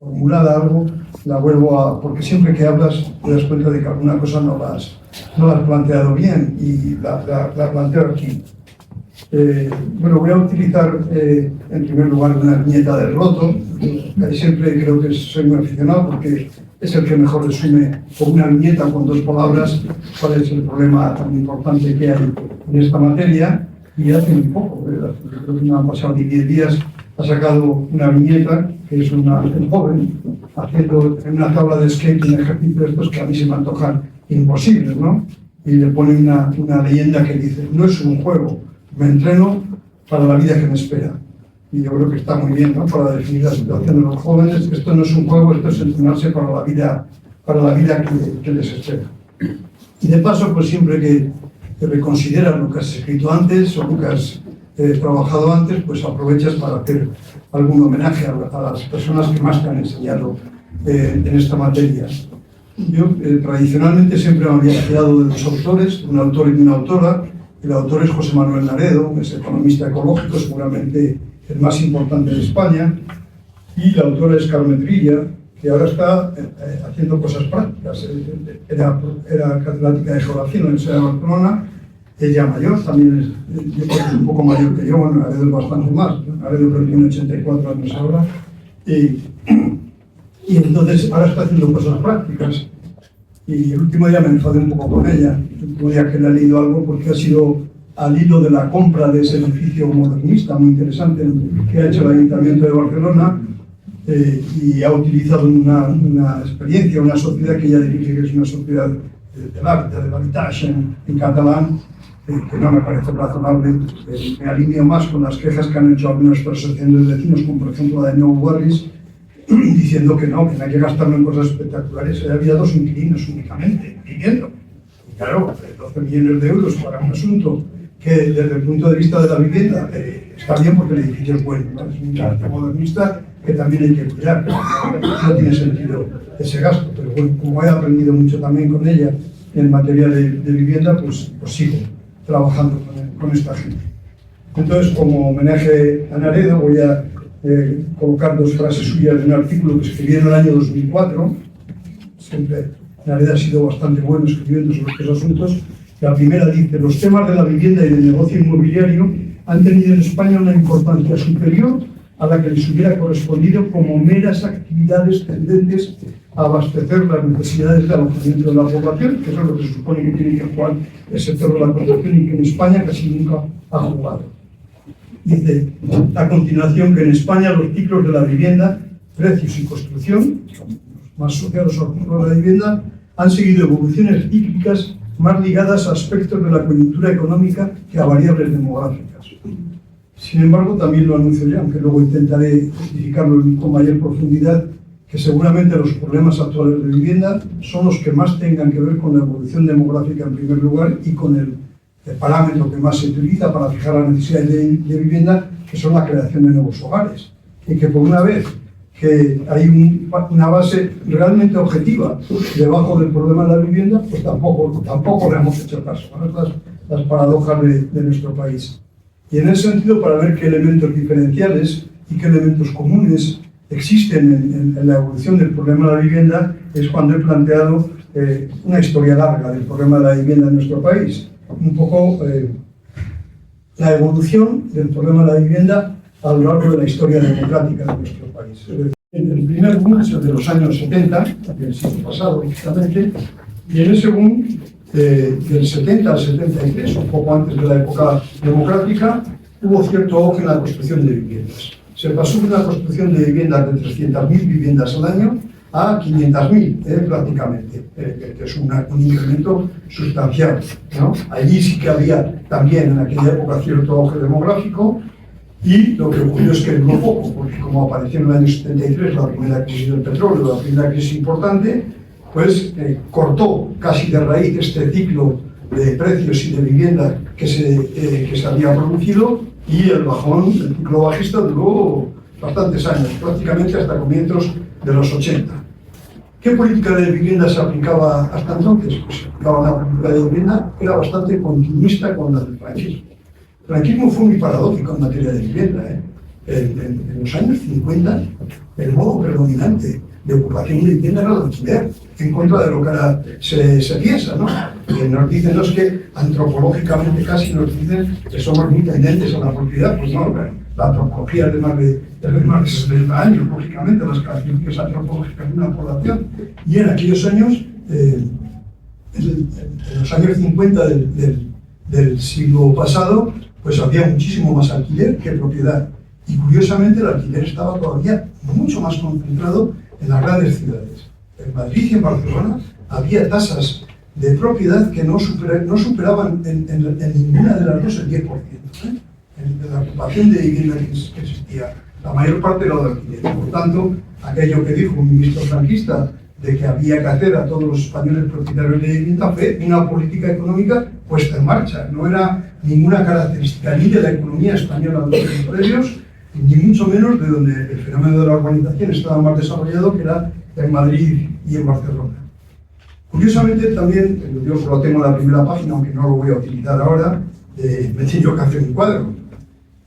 formulada algo, la vuelvo a... porque siempre que hablas te das cuenta de que alguna cosa no la has planteado bien y la planteo aquí. Bueno, voy a utilizar en primer lugar una viñeta del Roto. Ahí siempre creo que soy muy aficionado porque es el que mejor resume con una viñeta, con dos palabras, cuál es el problema tan importante que hay en esta materia. Y hace muy poco, creo que no han pasado ni 10 días, ha sacado una viñeta que es un joven haciendo en una tabla de skate un ejercicio de estos que a mí se me antojan imposibles, ¿no? Y le pone una leyenda que dice: no es un juego, me entreno para la vida que me espera. Y yo creo que está muy bien, ¿no? Para definir la situación de los jóvenes. Esto no es un juego, esto es entrenarse para la vida que les espera. Y de paso, pues siempre que reconsideras lo que has escrito antes o lo que has trabajado antes, pues aprovechas para hacer algún homenaje a las personas que más te han enseñado en esta materia. Yo tradicionalmente siempre me había quedado de dos autores, un autor y una autora. El autor es José Manuel Naredo, es economista ecológico, seguramente el más importante de España, y la autora es Carmen Trilla, que ahora está haciendo cosas prácticas. Era catedrática de geografía en la Universidad de Barcelona, ella mayor, también es un poco mayor que yo, bueno, Naredo es bastante más, Naredo creo que tiene 84 años ahora, y entonces ahora está haciendo cosas prácticas. Y el último día me enfadé un poco con ella, el último día que le he leído algo, porque ha sido al hilo de la compra de ese edificio modernista muy interesante que ha hecho el Ayuntamiento de Barcelona, y ha utilizado una experiencia, una sociedad que ella dirige, que es una sociedad del hábitat, del habitage en catalán, que no me parece razonable. Me alineo más con las quejas que han hecho algunas asociaciones de vecinos, como por ejemplo la de Nou Barris, diciendo que no hay que gastarlo en cosas espectaculares. Había 2 inquilinos únicamente viviendo. Y claro, 12 millones de euros para un asunto que desde el punto de vista de la vivienda está bien porque el edificio es bueno, ¿no? Es un arte modernista que también hay que cuidar. No tiene sentido ese gasto, pero bueno, como he aprendido mucho también con ella en materia de vivienda, pues sigo trabajando con esta gente. Entonces, como homenaje a Naredo, voy a colocar 2 frases suyas de un artículo que escribí en el año 2004. Siempre Naredo ha sido bastante bueno escribiendo sobre estos asuntos. La primera dice: los temas de la vivienda y del negocio inmobiliario han tenido en España una importancia superior a la que les hubiera correspondido como meras actividades tendentes a abastecer las necesidades de alojamiento de la población, que eso es lo que se supone que tiene que jugar el sector de la construcción y que en España casi nunca ha jugado. Dice a continuación que en España los ciclos de la vivienda, precios y construcción, más asociados al ciclo de la vivienda, han seguido evoluciones cíclicas más ligadas a aspectos de la coyuntura económica que a variables demográficas. Sin embargo, también lo anuncio ya, aunque luego intentaré justificarlo con mayor profundidad, que seguramente los problemas actuales de vivienda son los que más tengan que ver con la evolución demográfica en primer lugar y con el parámetro que más se utiliza para fijar las necesidades de vivienda, que son la creación de nuevos hogares. Y que por una vez que hay una base realmente objetiva debajo del problema de la vivienda, pues tampoco le hemos hecho caso, ¿no? Las paradojas de nuestro país. Y en ese sentido, para ver qué elementos diferenciales y qué elementos comunes existen en la evolución del problema de la vivienda, es cuando he planteado una historia larga del problema de la vivienda en nuestro país. Un poco la evolución del problema de la vivienda a lo largo de la historia democrática de nuestro país. El primer boom es el de los años 70, del siglo pasado, justamente, y en ese boom, del 70 al 73, un poco antes de la época democrática, hubo cierto auge en la construcción de viviendas. Se pasó de una construcción de viviendas de 300.000 viviendas al año a 500.000, prácticamente, que es un incremento sustancial, ¿no? Allí sí que había también en aquella época cierto auge demográfico, y lo que ocurrió es que duró poco, porque como apareció en el año 73 la primera crisis del petróleo, la primera crisis importante, pues cortó casi de raíz este ciclo de precios y de vivienda que se había producido, y el bajón, el ciclo bajista, duró bastantes años, prácticamente hasta comienzos de los 80. ¿Qué política de vivienda se aplicaba hasta entonces? Pues se aplicaba una política de vivienda que era bastante continuista con la del franquismo. El franquismo fue muy paradójico en materia de vivienda, En los años 50, el modo predominante de ocupación de vivienda era el alquiler, en contra de lo que ahora se piensa, ¿no? Que nos dicen los que antropológicamente casi nos dicen que somos muy tendentes a la propiedad. Pues no, la antropología es de más de 60 años, lógicamente, las características antropológicas de una población. Y en aquellos años, en los años 50 del siglo pasado, pues había muchísimo más alquiler que propiedad. Y curiosamente el alquiler estaba todavía mucho más concentrado en las grandes ciudades. En Madrid y en Barcelona había tasas de propiedad que no superaban en ninguna de las dos el 10%. En la ocupación de vivienda que existía, la mayor parte era de alquiler. Por tanto, aquello que dijo un ministro franquista de que había que hacer a todos los españoles propietarios de vivienda fue una política económica puesta en marcha. No era ninguna característica ni de la economía española de los predios, ni mucho menos de donde el fenómeno de la urbanización estaba más desarrollado, que era en Madrid y en Barcelona. Curiosamente también, yo solo tengo la primera página, aunque no lo voy a utilizar ahora, me he tenido que hacer un cuadro,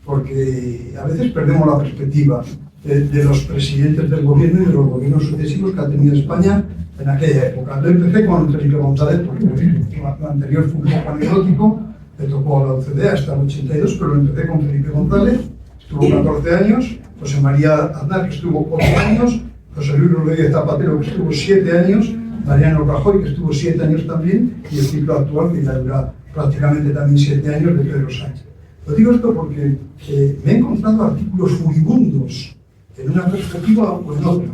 porque a veces perdemos la perspectiva de los presidentes del gobierno y de los gobiernos sucesivos que ha tenido España en aquella época. Yo empecé con Felipe González, porque lo anterior fue un poco anecdótico, le tocó a la OCDE hasta el 82, pero empecé con Felipe González, estuvo 14 años, José María Aznar, que estuvo 8 años, José Luis Rodríguez Zapatero, que estuvo 7 años, Mariano Rajoy, que estuvo 7 años también, y el ciclo actual, que ya dura prácticamente también 7 años, de Pedro Sánchez. Lo digo esto porque me he encontrado artículos furibundos en una perspectiva o en otra.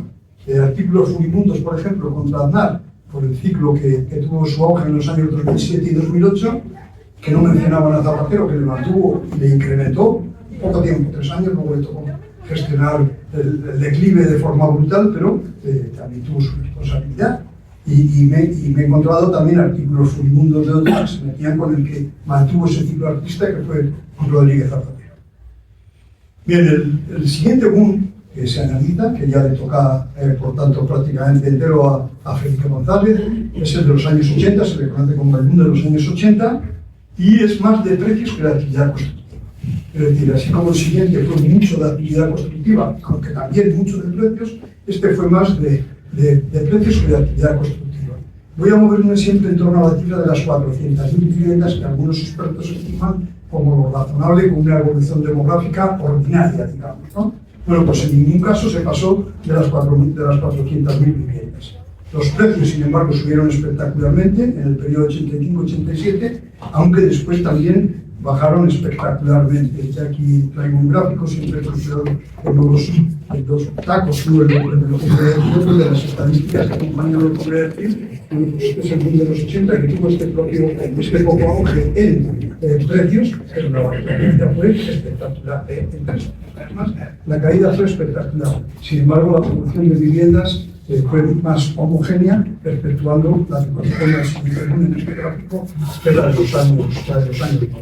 Artículos furibundos, por ejemplo, contra Aznar, por el ciclo que tuvo su auge en los años 2007 y 2008, que no mencionaban a Zapatero, que le mantuvo y le incrementó poco tiempo, 3 años, luego le tocó gestionar el declive de forma brutal, pero también tuvo su responsabilidad. Y me he encontrado también artículos furibundos de otros que se metían con el que mantuvo ese ciclo artista, que fue Rodríguez Zapatero. Bien, el siguiente boom que se analiza, que ya le toca, por tanto, prácticamente entero a Felipe González, es el de los años 80, se le conoce como el boom de los años 80, y es más de precios que de actividad constructiva. Es decir, así como el siguiente fue mucho de actividad constructiva, aunque también mucho de precios, este fue más de precios que de actividad constructiva. Voy a moverme siempre en torno a la cifra de las 400.000 viviendas que algunos expertos estiman como lo razonable con una evolución demográfica ordinaria, digamos, ¿no? Bueno, pues en ningún caso se pasó de las 400.000 viviendas. Los precios, sin embargo, subieron espectacularmente en el periodo 85-87, aunque después también bajaron espectacularmente. Y aquí traigo un gráfico, siempre en los tacos, uno de las estadísticas que acompañan lo que voy a decir. Este es el boom de los 80, que tuvo este poco auge en precios, pero la caída fue espectacular. Además, la caída fue espectacular. Sin embargo, la producción de viviendas fue más homogénea, perpetuando la que corresponde al siguiente boom en este gráfico, que es la de los años 90.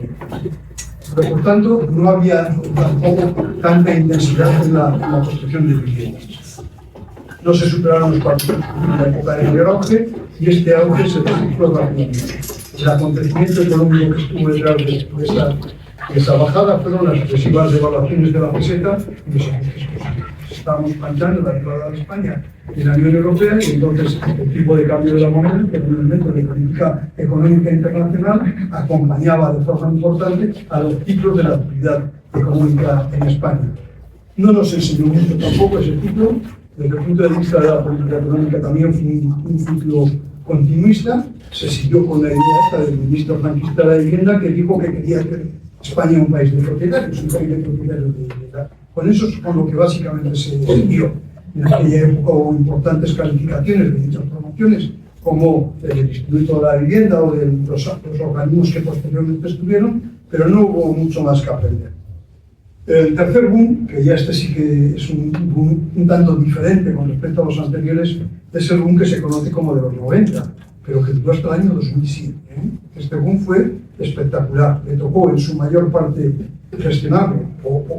Pero, por tanto, no había tampoco tanta intensidad en la construcción de viviendas. No se superaron los 4 en la época del mayor auge, y este auge se descifró rápidamente. El acontecimiento económico que estuvo detrás de esa bajada fueron las sucesivas devaluaciones de la peseta y los ajustes positivos. Estábamos planteando la entrada de España en la Unión Europea, y entonces el tipo de cambio de la moneda, que en un momento de política económica internacional, acompañaba de forma importante a los ciclos de la actividad económica en España. No nos enseñó mucho tampoco ese ciclo. Desde el punto de vista de la política económica también fue un ciclo continuista. Se siguió con la idea esta del ministro franquista de la vivienda, que dijo que quería hacer España un país de propietarios, un país de propietarios de vivienda. Con eso es con lo que básicamente se dio. En aquella época hubo importantes calificaciones de muchas promociones, como el Instituto de la Vivienda o de los organismos que posteriormente estuvieron, pero no hubo mucho más que aprender. El tercer boom, que ya este sí que es un boom un tanto diferente con respecto a los anteriores, es el boom que se conoce como de los 90, pero que duró hasta el año 2007. Este boom fue espectacular. Le tocó en su mayor parte gestionarlo,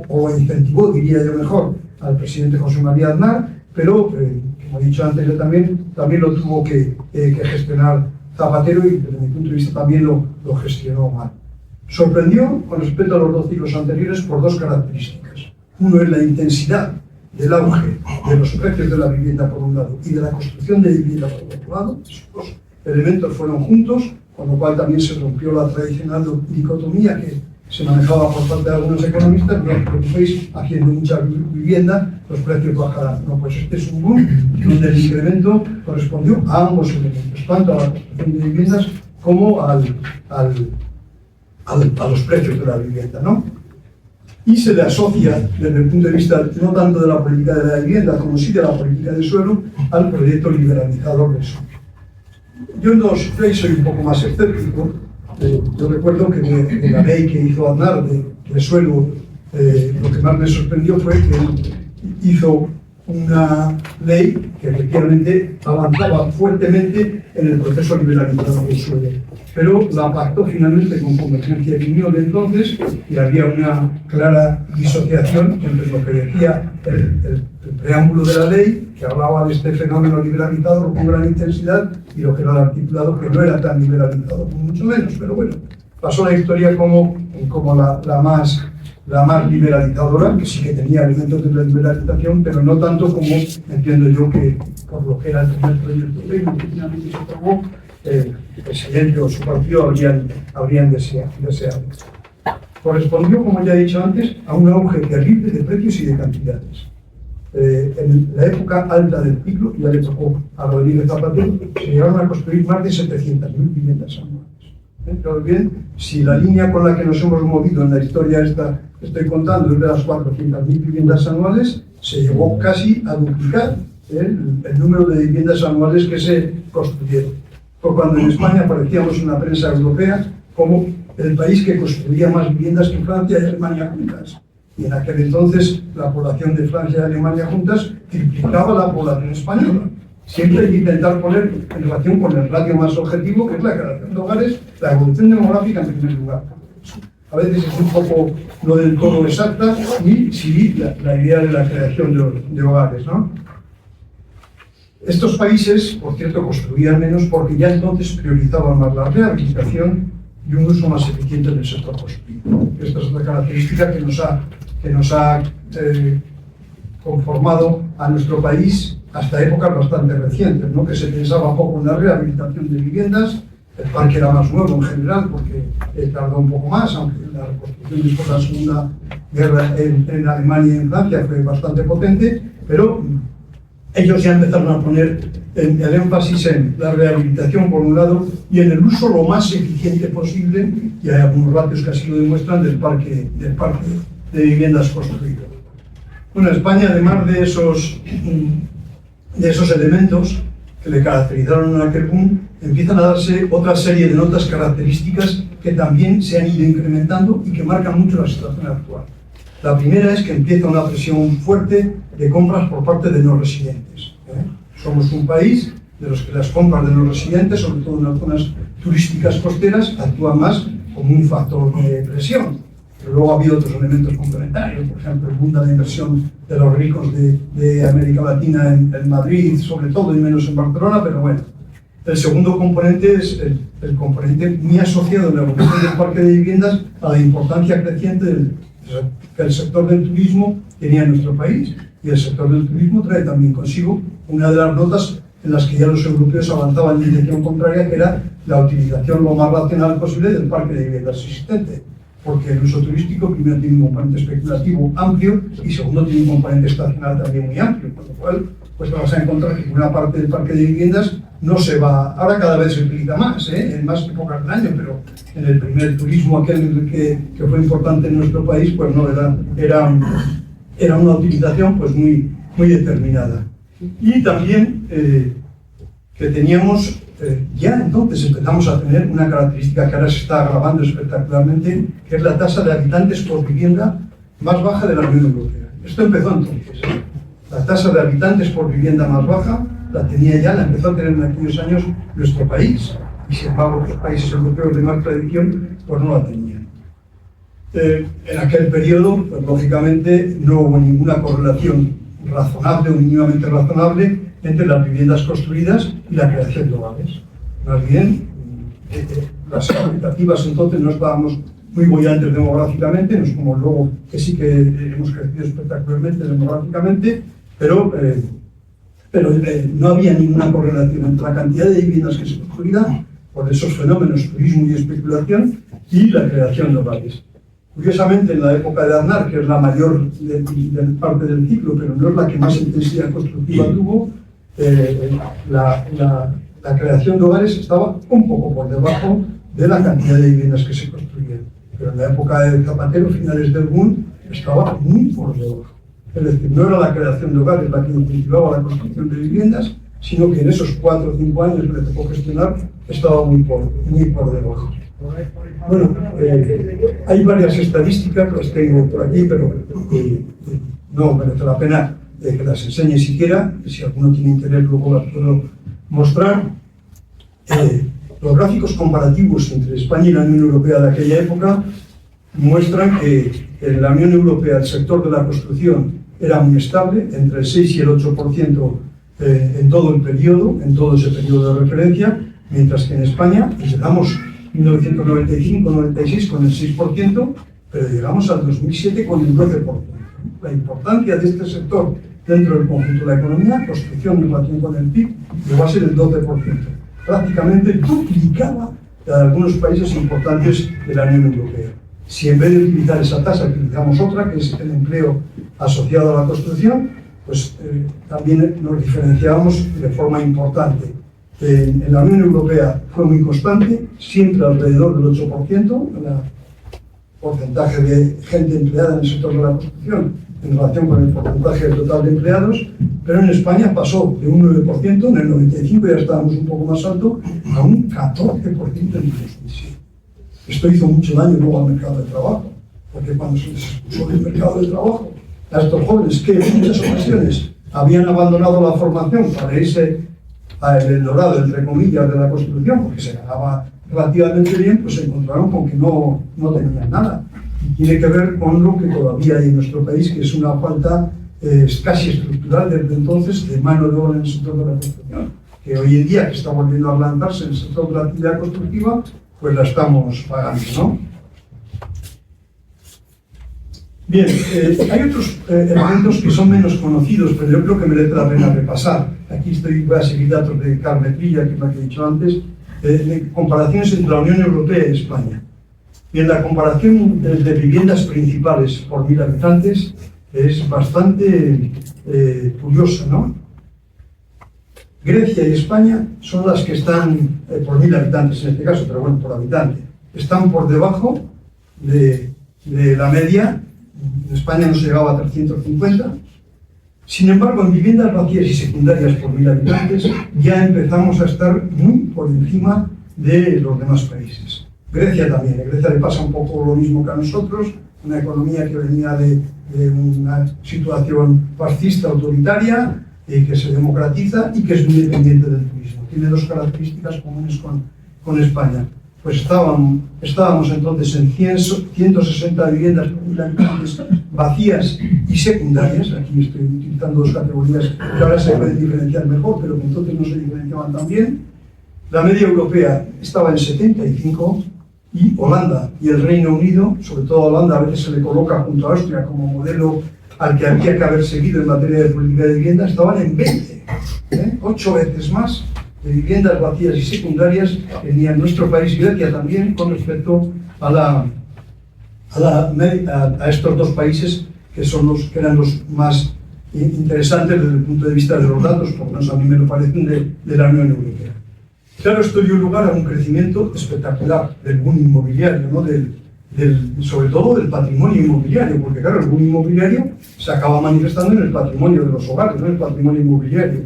o incentivó, diría yo mejor, al presidente José María Aznar, pero, como he dicho antes, yo también lo tuvo que gestionar Zapatero, y desde mi punto de vista también lo gestionó mal. Sorprendió con respecto a los 2 ciclos anteriores por 2 características. Uno es la intensidad del auge de los precios de la vivienda por un lado y de la construcción de vivienda por otro lado. Esos dos elementos fueron juntos, con lo cual también se rompió la tradicional dicotomía que se manejaba por parte de algunos economistas: no os preocupéis, haciendo mucha vivienda los precios bajarán. No, pues este es un boom donde el incremento correspondió a ambos elementos, tanto a la construcción de viviendas como a los precios de la vivienda, ¿no? Y se le asocia, desde el punto de vista no tanto de la política de la vivienda como sí de la política de suelo, al proyecto liberalizador de suelo. Yo en los leyes soy un poco más escéptico. Yo recuerdo que de la ley que hizo Aznar de suelo, lo que más me sorprendió fue que hizo una ley que efectivamente avanzaba fuertemente en el proceso liberalizador del suelo, pero la pactó finalmente con Convergencia y Unión de entonces, y había una clara disociación entre lo que decía el preámbulo de la ley, que hablaba de este fenómeno liberalizador con gran intensidad, y lo que era el articulado, que no era tan liberalizador, mucho menos. Pero bueno, pasó la historia como la más liberalizadora, que sí que tenía elementos de liberalización, pero no tanto como entiendo yo que por lo que era el primer proyecto de ley que finalmente se aprobó, el presidente o su partido habrían deseado. Correspondió, como ya he dicho antes, a un auge terrible de precios y de cantidades. En la época alta del ciclo, ya le tocó a Rodríguez Zapatero, se llegaron a construir más de 700.000 viviendas anuales. Pero bien, si la línea con la que nos hemos movido en la historia esta que estoy contando es de las 400.000 viviendas anuales, se llegó casi a duplicar el número de viviendas anuales que se construyeron. Fue cuando en España aparecíamos en la prensa europea como el país que construía más viviendas que Francia y Alemania juntas. Y en aquel entonces la población de Francia y Alemania juntas triplicaba la población española. Siempre hay que intentar poner en relación con el ratio más objetivo, que es la creación de hogares, la evolución demográfica en primer lugar. A veces es un poco no del todo exacta, y sí la idea de la creación de hogares, ¿no? Estos países, por cierto, construían menos porque ya entonces priorizaban más la rehabilitación y un uso más eficiente del sector constructivo. Esta es otra característica que nos ha conformado a nuestro país hasta épocas bastante recientes, ¿no? Que se pensaba poco en la rehabilitación de viviendas. El parque era más nuevo en general porque tardó un poco más, aunque la reconstrucción después de la Segunda Guerra en Alemania y en Francia fue bastante potente, pero ellos ya empezaron a poner el énfasis en la rehabilitación por un lado y en el uso lo más eficiente posible, y hay algunos ratios que así lo demuestran, del parque de viviendas construidas. Bueno, España, además de esos elementos que le caracterizaron en aquel boom, empiezan a darse otra serie de notas características que también se han ido incrementando y que marcan mucho la situación actual. La primera es que empieza una presión fuerte de compras por parte de no residentes. Somos un país de los que las compras de no residentes, sobre todo en las zonas turísticas costeras, actúan más como un factor de presión. Pero luego ha habido otros elementos complementarios, por ejemplo, el boom de la inversión de los ricos de América Latina en Madrid, sobre todo, y menos en Barcelona, pero bueno. El segundo componente es el componente muy asociado en la evolución del parque de viviendas a la importancia creciente que el sector del turismo tenía en nuestro país. Y el sector del turismo trae también consigo una de las notas en las que ya los europeos avanzaban en dirección contraria, que era la utilización lo más racional posible del parque de viviendas existente. Porque el uso turístico, primero, tiene un componente especulativo amplio y segundo, tiene un componente estacional también muy amplio, con lo cual pues vas a encontrar que una parte del parque de viviendas no se va, ahora cada vez se utiliza más, en más épocas del año, pero en el primer turismo aquel que fue importante en nuestro país, pues no, era una utilización pues muy determinada. Y también que teníamos, ya entonces empezamos a tener una característica que ahora se está agravando espectacularmente, que es la tasa de habitantes por vivienda más baja de la Unión Europea. Esto empezó entonces. La tasa de habitantes por vivienda más baja la empezó a tener en aquellos años nuestro país, y sin embargo los países europeos de más tradición pues no la tenían. En aquel periodo, pues, lógicamente, no hubo ninguna correlación razonable o mínimamente razonable entre las viviendas construidas y la creación de hogares. Más bien, las expectativas entonces no estábamos muy bollantes demográficamente, no es como luego que sí que hemos crecido espectacularmente demográficamente, pero no había ninguna correlación entre la cantidad de viviendas que se construían por esos fenómenos, turismo y especulación, y la creación de hogares. Curiosamente, en la época de Aznar, que es la mayor parte del ciclo, pero no es la que más intensidad constructiva tuvo, la creación de hogares estaba un poco por debajo de la cantidad de viviendas que se construían. Pero en la época de Zapatero, finales del boom, estaba muy por debajo. Es decir, no era la creación de hogares la que incentivaba la construcción de viviendas, sino que en esos 4 o 5 años que le tocó gestionar estaba muy por debajo. Bueno, hay varias estadísticas, las tengo por aquí, pero no merece la pena que las enseñe siquiera. Si alguno tiene interés, luego las puedo mostrar. Los gráficos comparativos entre España y la Unión Europea de aquella época muestran que en la Unión Europea el sector de la construcción era muy estable, entre el 6 y el 8% en todo el periodo, en todo ese periodo de referencia, mientras que en España llegamos 1995-96 con el 6%, pero llegamos al 2007 con el 12%. La importancia de este sector dentro del conjunto de la economía, construcción en relación con el PIB, llegó a ser el 12%. Prácticamente duplicaba de algunos países importantes de la Unión Europea. Si en vez de utilizar esa tasa utilizamos otra, que es el empleo asociado a la construcción, pues también nos diferenciábamos de forma importante. En la Unión Europea fue muy constante, siempre alrededor del 8%, el porcentaje de gente empleada en el sector de la construcción en relación con el porcentaje total de empleados, pero en España pasó de un 9%, en el 95 ya estábamos un poco más alto, a un 14% en el 2007. Esto hizo mucho daño luego al mercado de trabajo, porque cuando se les expulsó del mercado de trabajo a estos jóvenes que en muchas ocasiones habían abandonado la formación para irse al Eldorado, entre comillas, de la construcción, porque se ganaba relativamente bien, pues se encontraron con que no tenían nada. Y tiene que ver con lo que todavía hay en nuestro país, que es una falta casi estructural desde entonces de mano de obra en el sector de la construcción, que hoy en día, que está volviendo a plantarse en el sector de la actividad constructiva, pues la estamos pagando, ¿no? Bien, hay otros elementos que son menos conocidos, pero yo creo que merece la pena repasar. Aquí voy a seguir datos de Carmen Trilla, que es la que he dicho antes, de comparaciones entre la Unión Europea y España. Bien, la comparación de viviendas principales por 1000 habitantes es bastante curiosa, ¿no? Grecia y España son las que están, por 1000 habitantes en este caso, pero bueno, por habitante, están por debajo de la media. En España no se llegaba a 350. Sin embargo, en viviendas vacías y secundarias por 1000 habitantes ya empezamos a estar muy por encima de los demás países. Grecia también. A Grecia le pasa un poco lo mismo que a nosotros, una economía que venía de una situación fascista, autoritaria, que se democratiza y que es muy dependiente del turismo. Tiene dos características comunes con España. Pues estábamos entonces en 160 viviendas por 1000 habitantes vacías y secundarias. Aquí estoy utilizando dos categorías que ahora se pueden diferenciar mejor, pero que entonces no se diferenciaban tan bien. La media europea estaba en 75 y Holanda y el Reino Unido, sobre todo Holanda, a veces se le coloca junto a Austria como modelo al que había que haber seguido en materia de política de vivienda, estaban en 20, 8 veces más de viviendas vacías y secundarias tenía nuestro país, Grecia también, con respecto a estos dos países que eran los más interesantes desde el punto de vista de los datos, por lo menos a mí me lo parecen, de la Unión Europea. Claro, esto dio lugar a un crecimiento espectacular del boom inmobiliario, ¿no? Sobre todo del patrimonio inmobiliario, porque claro, el boom inmobiliario se acaba manifestando en el patrimonio de los hogares, ¿no? El patrimonio inmobiliario,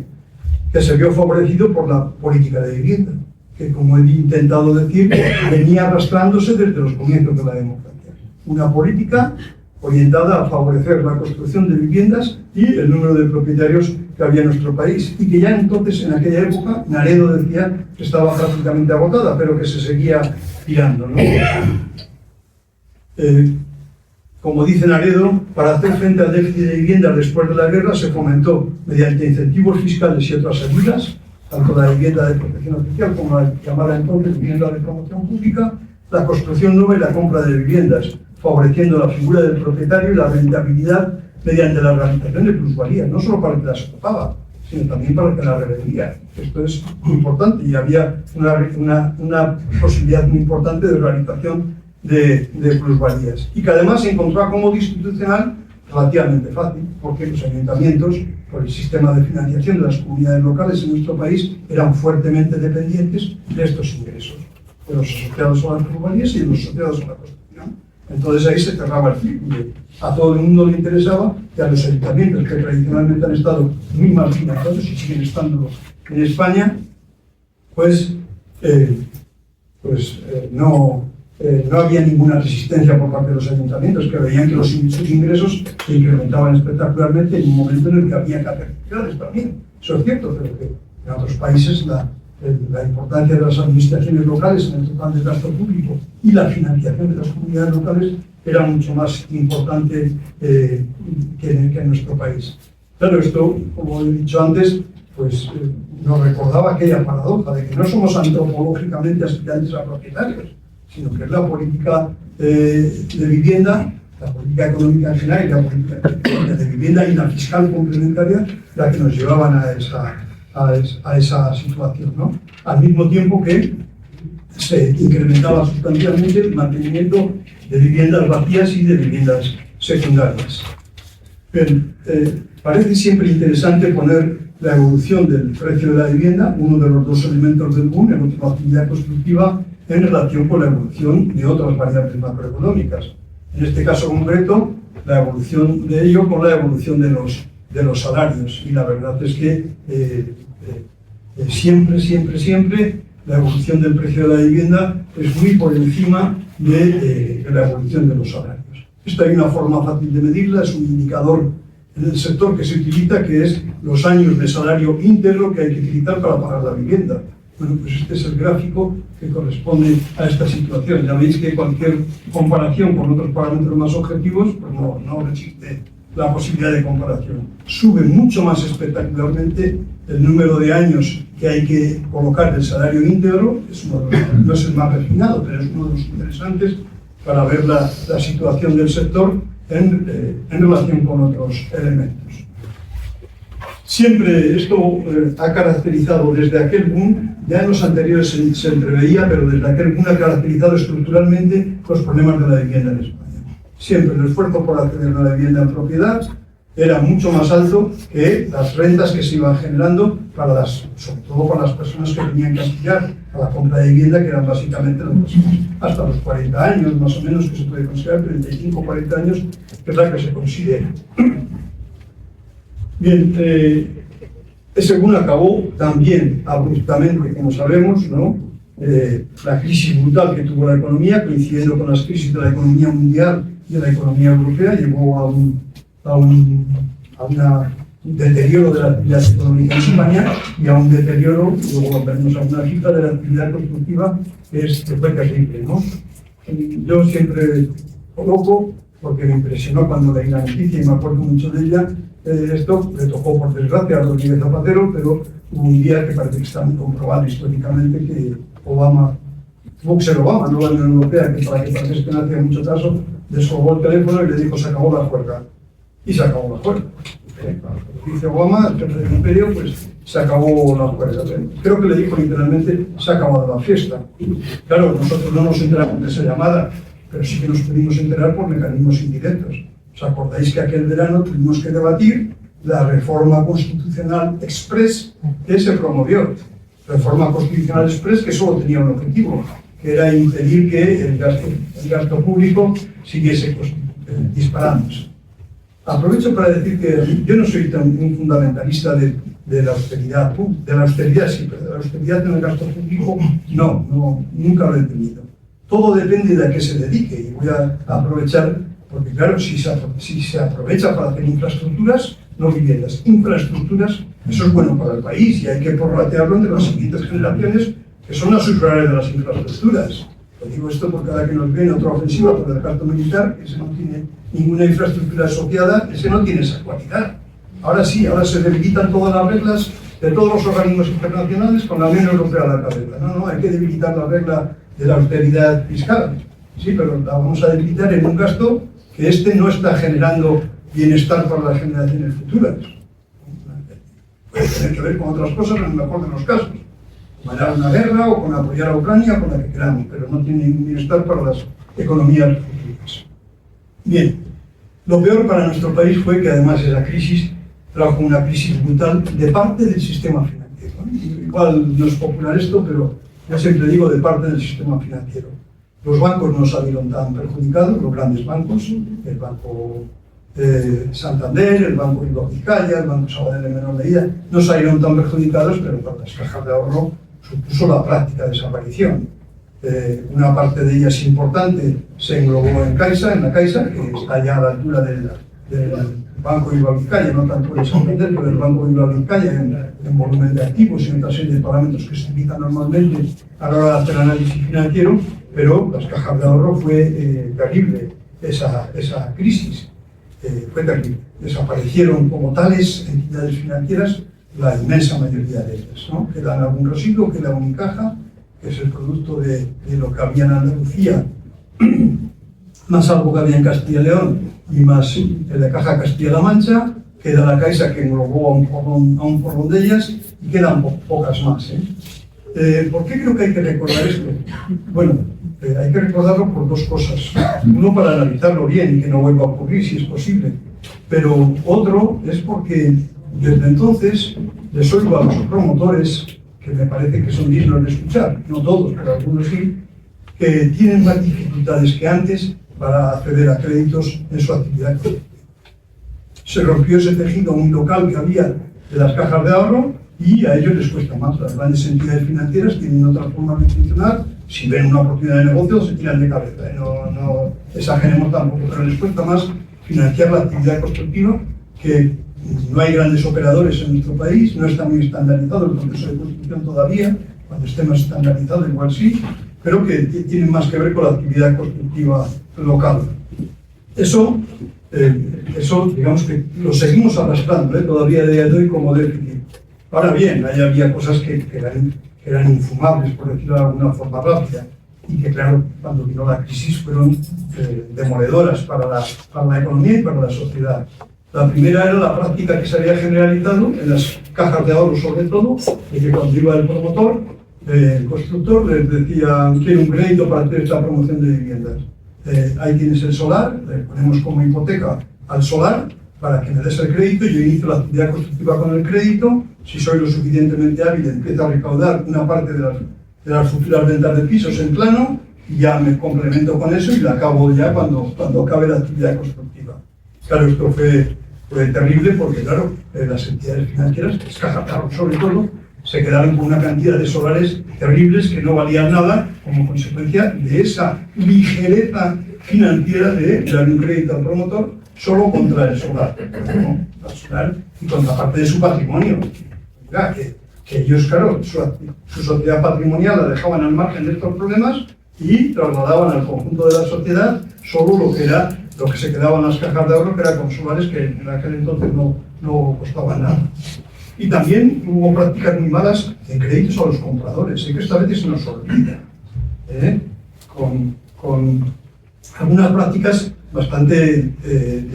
que se vio favorecido por la política de vivienda, que como he intentado decir, venía arrastrándose desde los comienzos de la democracia. Una política orientada a favorecer la construcción de viviendas y el número de propietarios que había en nuestro país, y que ya entonces, en aquella época, Naredo decía que estaba prácticamente agotada, pero que se seguía tirando, ¿no? Como dice Naredo, para hacer frente al déficit de viviendas después de la guerra se fomentó, mediante incentivos fiscales y otras ayudas, tanto la vivienda de protección oficial como la llamada entonces vivienda de promoción pública, la construcción nueva y la compra de viviendas, favoreciendo la figura del propietario y la rentabilidad mediante la organización de plusvalías, no solo para el que las ocupaba, sino también para el que las revendía. Esto es muy importante y había una posibilidad muy importante de realización de plusvalías. Y que además se encontraba como institucional relativamente fácil, porque los ayuntamientos, por el sistema de financiación de las comunidades locales en nuestro país, eran fuertemente dependientes de estos ingresos, de los asociados a las plusvalías y de los asociados a la construcción. Entonces ahí se cerraba el círculo. A todo el mundo le interesaba, y a los ayuntamientos que tradicionalmente han estado muy marginados y siguen estando en España, no había ninguna resistencia por parte de los ayuntamientos, que veían que sus ingresos se incrementaban espectacularmente en un momento en el que había que hacer actividades también. Eso es cierto, pero que en otros países la importancia de las administraciones locales en el total del gasto público y la financiación de las comunidades locales era mucho más importante que en nuestro país. Claro, esto, como he dicho antes, nos recordaba aquella paradoja de que no somos antropológicamente aspirantes a propietarios, sino que es la política de vivienda, la política económica en general y la política de vivienda y la fiscal complementaria la que nos llevaban a esa situación, ¿no? Al mismo tiempo que se incrementaba sustancialmente el mantenimiento de viviendas vacías y de viviendas secundarias. Bien, parece siempre interesante poner la evolución del precio de la vivienda, uno de los dos elementos del boom, el otro la actividad constructiva, en relación con la evolución de otras variables macroeconómicas. En este caso concreto, la evolución de ello con la evolución de los salarios. Y la verdad es que siempre la evolución del precio de la vivienda es muy por encima de la evolución de los salarios. Esta hay una forma fácil de medirla, es un indicador en el sector que se utiliza, que es los años de salario íntegro que hay que utilizar para pagar la vivienda. Bueno, pues este es el gráfico que corresponde a esta situación. Ya veis que cualquier comparación con otros parámetros más objetivos, pues no existe la posibilidad de comparación. Sube mucho más espectacularmente el número de años que hay que colocar el salario íntegro, no es el más refinado, pero es uno de los interesantes para ver la situación del sector en relación con otros elementos. Siempre esto ha caracterizado desde aquel boom, ya en los anteriores se entreveía, pero desde aquel boom ha caracterizado estructuralmente los problemas de la vivienda en España. Siempre el esfuerzo por acceder a la vivienda en propiedad era mucho más alto que las rentas que se iban generando, sobre todo para las personas que tenían que aspirar a la compra de vivienda, que eran básicamente las personas hasta los 40 años, más o menos, que se puede considerar, 35 o 40 años, que es la que se considera. Bien, ese boom acabó también abruptamente, como sabemos, ¿no? La crisis brutal que tuvo la economía, coincidiendo con las crisis de la economía mundial y de la economía europea, llevó a un deterioro de la actividad económica en España y a un deterioro, luego veremos alguna cifra, de la actividad constructiva que fue terrible, ¿no? Yo siempre coloco, porque me impresionó cuando leí la noticia y me acuerdo mucho de ella, esto le tocó por desgracia a Rodríguez Zapatero, pero hubo un día que parece que está muy comprobado históricamente que tuvo que ser Obama, no la Unión Europea, que para que parece que no hacía mucho caso, descolgó el teléfono y le dijo: se acabó la juerga. Y se acabó la juerga. Dice Obama, el jefe del imperio, pues se acabó la juerga. Creo que le dijo literalmente: se ha acabado la fiesta. Claro, nosotros no nos enteramos de esa llamada, pero sí que nos pudimos enterar por mecanismos indirectos. ¿Os acordáis que aquel verano tuvimos que debatir la reforma constitucional express que se promovió? Reforma constitucional express que solo tenía un objetivo, que era impedir que el gasto público siguiese disparándose. Aprovecho para decir que yo no soy un fundamentalista de la austeridad, sí, pero de la austeridad en el gasto público no, nunca lo he entendido. Todo depende de a qué se dedique, y voy a aprovechar, porque claro, si se aprovecha para hacer infraestructuras, no viviendas, infraestructuras, eso es bueno para el país y hay que prorratearlo entre las siguientes generaciones, que son las usuarias de las infraestructuras. Lo digo esto porque cada que nos viene otra ofensiva por el gasto militar, ese no tiene ninguna infraestructura asociada, ese no tiene esa cualidad. Ahora sí, ahora se debilitan todas las reglas de todos los organismos internacionales con la Unión Europea a la cabeza. No, hay que debilitar la regla de la austeridad fiscal. Sí, pero la vamos a debilitar en un gasto que no está generando bienestar para las generaciones futuras. Puede tener que ver con otras cosas en el mejor de los casos, con ganar una guerra o con apoyar a Ucrania, con la que queramos, pero no tiene ningún bienestar para las economías futuras. Bien, lo peor para nuestro país fue que además esa crisis trajo una crisis brutal de parte del sistema financiero. Igual no es popular esto, pero yo siempre digo de parte del sistema financiero. Los bancos no salieron tan perjudicados, los grandes bancos, el Banco Santander, el Banco Iba Vizcaya, el Banco Sabadell en menor medida, no salieron tan perjudicados, pero para las cajas de ahorro supuso la práctica desaparición. Una parte de ellas importante se englobó en la Caixa, que está ya a la altura del Banco Iba Vizcaya, no tanto el Santander, pero el Banco Iba Vizcaya en volumen de activos y en otra serie de parámetros que se utilizan normalmente a la hora de hacer análisis financiero, pero las cajas de ahorro fue terrible esa crisis. Fue terrible. Desaparecieron como tales entidades financieras la inmensa mayoría de ellas, ¿no? Queda en algún residuo, queda Unicaja, que es el producto de lo que había en Andalucía, más algo que había en Castilla y León y más el de Caja Castilla-La Mancha, queda la Caixa que englobó a un porrón de ellas y quedan pocas más. ¿Por qué creo que hay que recordar esto? Bueno, hay que recordarlo por dos cosas. Uno, para analizarlo bien y que no vuelva a ocurrir si es posible, pero otro es porque desde entonces les oigo a los promotores, que me parece que son dignos de escuchar, no todos, pero algunos sí, que tienen más dificultades que antes para acceder a créditos en su actividad. Se rompió ese tejido muy local que había de las cajas de ahorro y a ellos les cuesta más. Las grandes entidades financieras tienen otra forma de funcionar. Si ven una oportunidad de negocio, se tiran de cabeza. No exageremos tampoco, pero les cuesta más financiar la actividad constructiva, que no hay grandes operadores en nuestro país, no está muy estandarizado el proceso de construcción todavía. Cuando esté más estandarizado, igual sí, pero que tienen más que ver con la actividad constructiva local. Eso, digamos que lo seguimos arrastrando, todavía a día de hoy como déficit. Ahora bien, ahí había cosas que eran infumables, por decirlo de alguna forma rápida, y que, claro, cuando vino la crisis fueron demoledoras para la economía y para la sociedad. La primera era la práctica que se había generalizado en las cajas de ahorro, sobre todo, de que cuando iba el promotor, el constructor les decía: quiero un crédito para hacer esta promoción de viviendas. Ahí tienes el solar, le ponemos como hipoteca al solar para que me des el crédito, yo inicio la actividad constructiva con el crédito, si soy lo suficientemente hábil empiezo a recaudar una parte de las futuras ventas de pisos en plano y ya me complemento con eso y la acabo ya cuando acabe la actividad constructiva. Claro, esto fue terrible porque, claro, las entidades financieras, las cajas de ahorro sobre todo, se quedaron con una cantidad de solares terribles que no valían nada como consecuencia de esa ligereza financiera de dar un crédito al promotor solo contra el solar, ¿no? El solar y contra parte de su patrimonio. Mira, que ellos, claro, su sociedad patrimonial la dejaban al margen de estos problemas y trasladaban al conjunto de la sociedad solo lo que se quedaba en las cajas de ahorro, que eran con solares que en aquel entonces no costaban nada. Y también hubo prácticas muy malas en créditos a los compradores. Sé que esta vez se nos olvida, con algunas prácticas bastante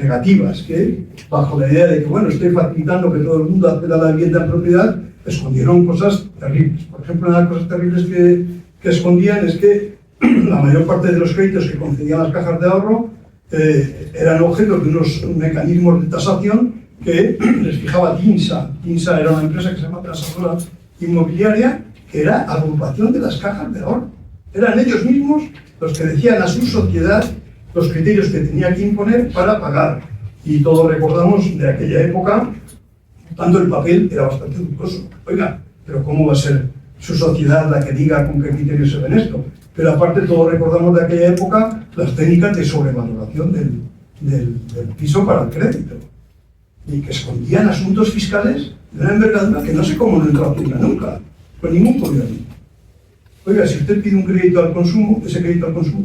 negativas, que bajo la idea de que, bueno, estoy facilitando que todo el mundo acceda a la vivienda en propiedad, escondieron cosas terribles. Por ejemplo, una de las cosas terribles que escondían es que la mayor parte de los créditos que concedían las cajas de ahorro eran objetos de unos mecanismos de tasación que les fijaba TINSA. TINSA era una empresa que se llama Tasadora Inmobiliaria, que era agrupación de las cajas de ahorro. Eran ellos mismos los que decían a su sociedad los criterios que tenía que imponer para pagar. Y todos recordamos de aquella época, tanto el papel era bastante dudoso. Oiga, pero ¿cómo va a ser su sociedad la que diga con qué criterios se ven esto? Pero aparte todos recordamos de aquella época las técnicas de sobrevaloración del piso para el crédito. Y que escondían asuntos fiscales de una envergadura que no sé cómo no entró a Hacienda nunca, con ningún gobierno. Oiga, si usted pide un crédito al consumo, ese crédito al consumo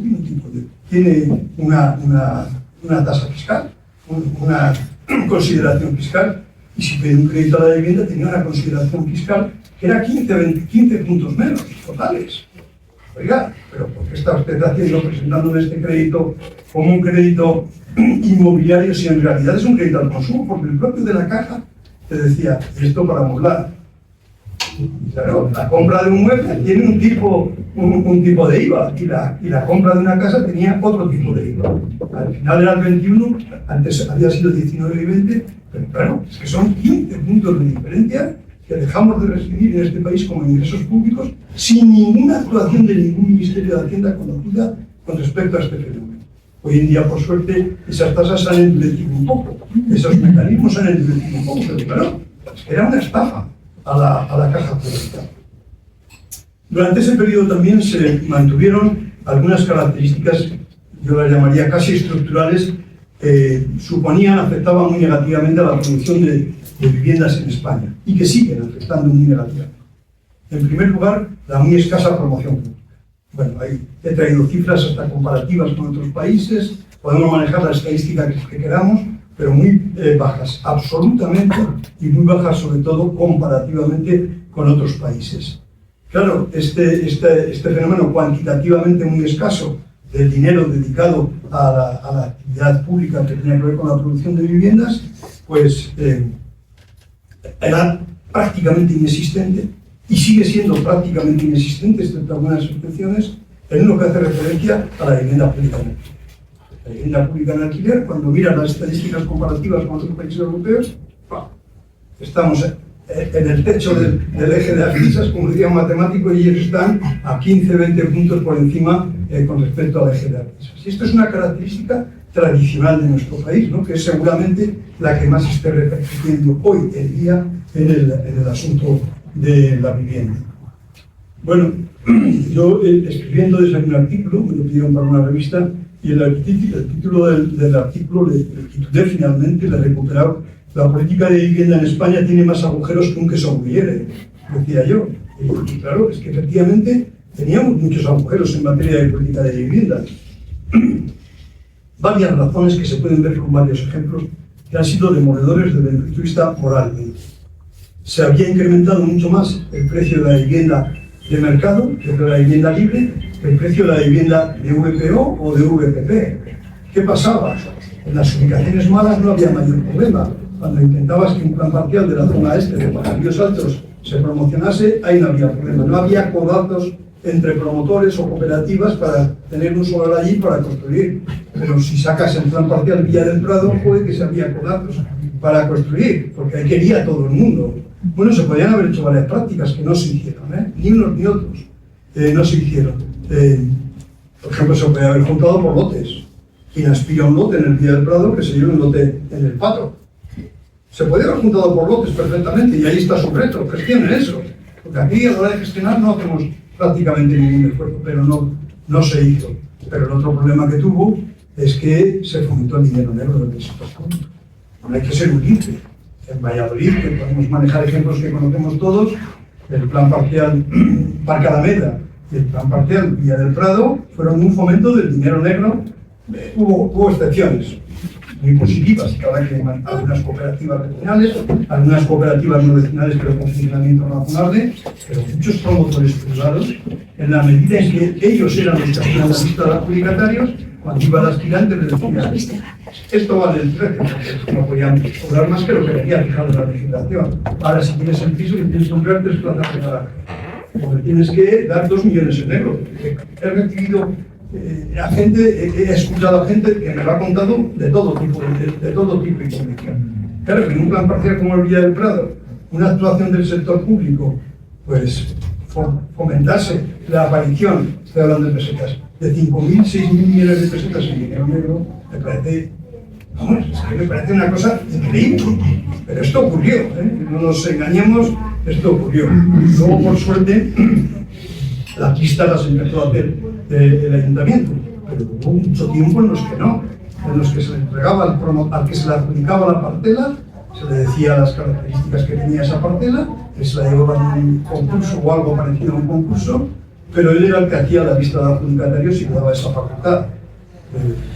tiene una tasa fiscal, una consideración fiscal, y si pide un crédito a la vivienda tenía una consideración fiscal que era 15 puntos menos totales. Oiga, pero ¿por qué está usted presentándome este crédito como un crédito inmobiliario si en realidad es un crédito al consumo? Porque el propio de la caja te decía, esto para amoblar. Claro, la compra de un mueble tiene un tipo de IVA y la compra de una casa tenía otro tipo de IVA. Al final era el 21, antes había sido 19 y 20, pero claro, es que son 15 puntos de diferencia que dejamos de recibir en este país como ingresos públicos sin ninguna actuación de ningún Ministerio de Hacienda conocida con respecto a este fenómeno. Hoy en día, por suerte, esas tasas han endurecido un poco, esos mecanismos han endurecido un poco, pero claro, es que era una estafa a la caja pública. Durante ese periodo también se mantuvieron algunas características, yo las llamaría casi estructurales, que afectaban muy negativamente a la producción de viviendas en España y que siguen afectando muy negativamente. En primer lugar, la muy escasa promoción pública. Bueno, ahí he traído cifras hasta comparativas con otros países, podemos manejar la estadística que queramos, pero muy bajas, absolutamente, y muy bajas sobre todo comparativamente con otros países. Claro, este fenómeno cuantitativamente muy escaso del dinero dedicado a la actividad pública que tenía que ver con la producción de viviendas, pues era prácticamente inexistente y sigue siendo prácticamente inexistente, excepto algunas excepciones, en lo que hace referencia a la vivienda pública en alquiler. La vivienda pública en alquiler, cuando miran las estadísticas comparativas con otros países europeos, estamos en el techo del eje de las fichas, como decía un matemático, y ellos están a 15-20 puntos por encima con respecto al eje de las fichas. Y esto es una característica tradicional de nuestro país, ¿no?, que es seguramente la que más esté repercutiendo hoy en día en el asunto de la vivienda. Bueno, yo escribiendo desde un artículo, me lo pidieron para una revista, y el título del artículo le titulé finalmente, le he recuperado: la política de vivienda en España tiene más agujeros que un queso gruyere, decía yo. Y claro, es que efectivamente teníamos muchos agujeros en materia de política de vivienda. Varias razones que se pueden ver con varios ejemplos que han sido demoledores desde el punto de vista moral. Se había incrementado mucho más el precio de la vivienda de mercado, el precio de la vivienda libre, que el precio de la vivienda de VPO o de VPP. ¿Qué pasaba? En las ubicaciones malas no había mayor problema. Cuando intentabas que un plan parcial de la zona este de Pajarillos Altos se promocionase, ahí no había problema. No había codazos entre promotores o cooperativas para tener un solar allí para construir. Pero si sacas el plan parcial Villa del Prado, puede que se había codazos para construir, porque ahí quería todo el mundo. Bueno, se podían haber hecho varias prácticas que no se hicieron, ni unos ni otros, no se hicieron. Por ejemplo, se podía haber juntado por lotes. Quien aspira a un lote en el Villa del Prado, que se lleve un lote en el Pato. Se podía haber juntado por lotes perfectamente, y ahí está su reto, gestionen eso. Porque aquí a la hora de gestionar no hacemos prácticamente ningún esfuerzo, pero no se hizo. Pero el otro problema que tuvo es que se fomentó el dinero negro del sector público. No hay que ser humilde. En Valladolid, que podemos manejar ejemplos que conocemos todos, el plan parcial Parque Alameda y el plan parcial Villa del Prado fueron un fomento del dinero negro. Hubo excepciones muy positivas, y ahora que algunas cooperativas vecinales, algunas cooperativas no vecinales pero con funcionamiento razonable, pero muchos promotores privados, en la medida en que ellos eran los que hacían la lista de adjudicatarios, cuando iba al aspirante les decía: esto vale el precio, porque no podían cobrar más que lo que venía fijado en la legislación. Ahora, si tienes el piso y tienes que comprar 3 plazas de garaje, porque tienes que dar 2 millones en negro. He recibido he escuchado a gente que me lo ha contado de todo tipo de condición. Claro, que en un plan parcial como el Villa del Prado, una actuación del sector público, pues fomentase la aparición, estoy hablando de pesetas, de 5.000, 6.000 millones de pesetas en dinero negro, me parece una cosa increíble. Pero esto ocurrió, no nos engañemos, esto ocurrió. Luego, por suerte, las listas las empezó a hacer el ayuntamiento, pero hubo mucho tiempo en los que no, en los que se le entregaba al que se le adjudicaba la parcela, se le decía las características que tenía esa parcela, que se la llevaba en un concurso o algo parecido a un concurso, pero él era el que hacía la lista de adjudicatarios y le daba esa facultad.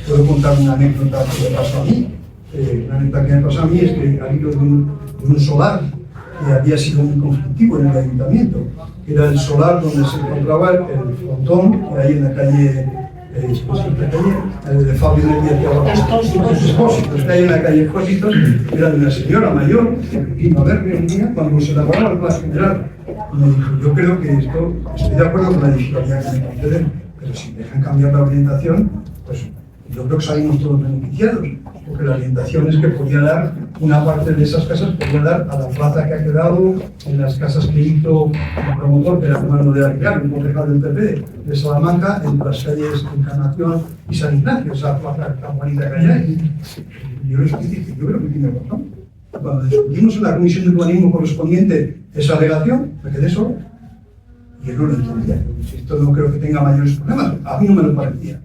Puedo contar una anécdota que me pasó a mí. Una anécdota que me pasó a mí es que al hilo de un solar que había sido muy conflictivo en el ayuntamiento, que era el solar donde se encontraba el frontón, que hay en la calle de Fabio del Expósitos, que hay en la calle Expósitos, era de una señora mayor que vino a verme un día cuando se elaboraba el plan general. Y me dijo, yo creo que esto, estoy de acuerdo con la editorial que me conceden, pero si dejan cambiar la orientación, pues yo creo que salimos todos beneficiados, porque la orientación es que podía dar una parte de esas casas, podía dar a la plaza que ha quedado, en las casas que hizo el promotor, que era hermano de Aricar, un concejal del PP de Salamanca, en las calles Encarnación y San Ignacio, esa plaza tan bonita que hay ahí. Yo creo que tiene razón. Cuando discutimos en la comisión de urbanismo correspondiente esa alegación, me quedé solo. Y él no lo entendía. Esto no creo que tenga mayores problemas. A mí no me lo parecía.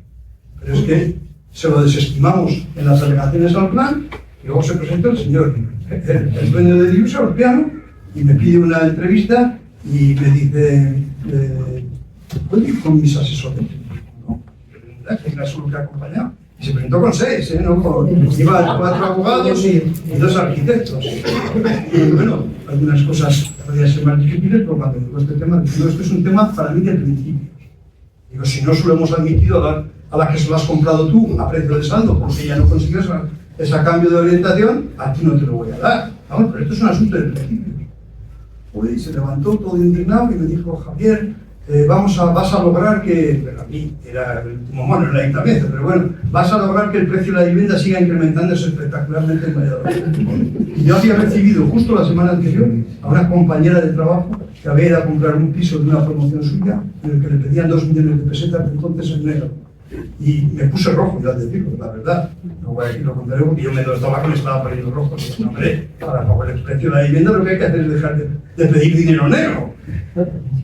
Pero es que se lo desestimamos en las alegaciones al plan y luego se presenta el señor, el dueño de Diusa, Orpeano, y me pide una entrevista y me dice, ¿puedo ir con mis asesores? No, que era solo que acompañaba. Y se presentó con 6, ¿no? Iba 4 abogados y 2 arquitectos. Y bueno, algunas cosas podían ser más difíciles, pero cuando digo este tema, digo, esto es un tema para mí de principios. Digo, si no se lo hemos admitido a la que se lo has comprado tú a precio de saldo, porque ya no consigues ese cambio de orientación, a ti no te lo voy a dar. Vamos, pero esto es un asunto de principios. Pues se levantó todo indignado y me dijo, Javier, vas a lograr que, pero a mí era el último mono en el ayuntamiento, pero bueno, vas a lograr que el precio de la vivienda siga incrementándose espectacularmente en Valladolid. Y yo había recibido justo la semana anterior a una compañera de trabajo que había ido a comprar un piso de una promoción suya en el que le pedían 2 millones de pesetas, entonces en negro. Y me puse rojo, yo al decirlo, la verdad. No voy a decir lo contrario porque yo me estaba que estaba poniendo rojo. Y, hombre, para pagar el precio de la vivienda lo que hay que hacer es dejar de pedir dinero negro.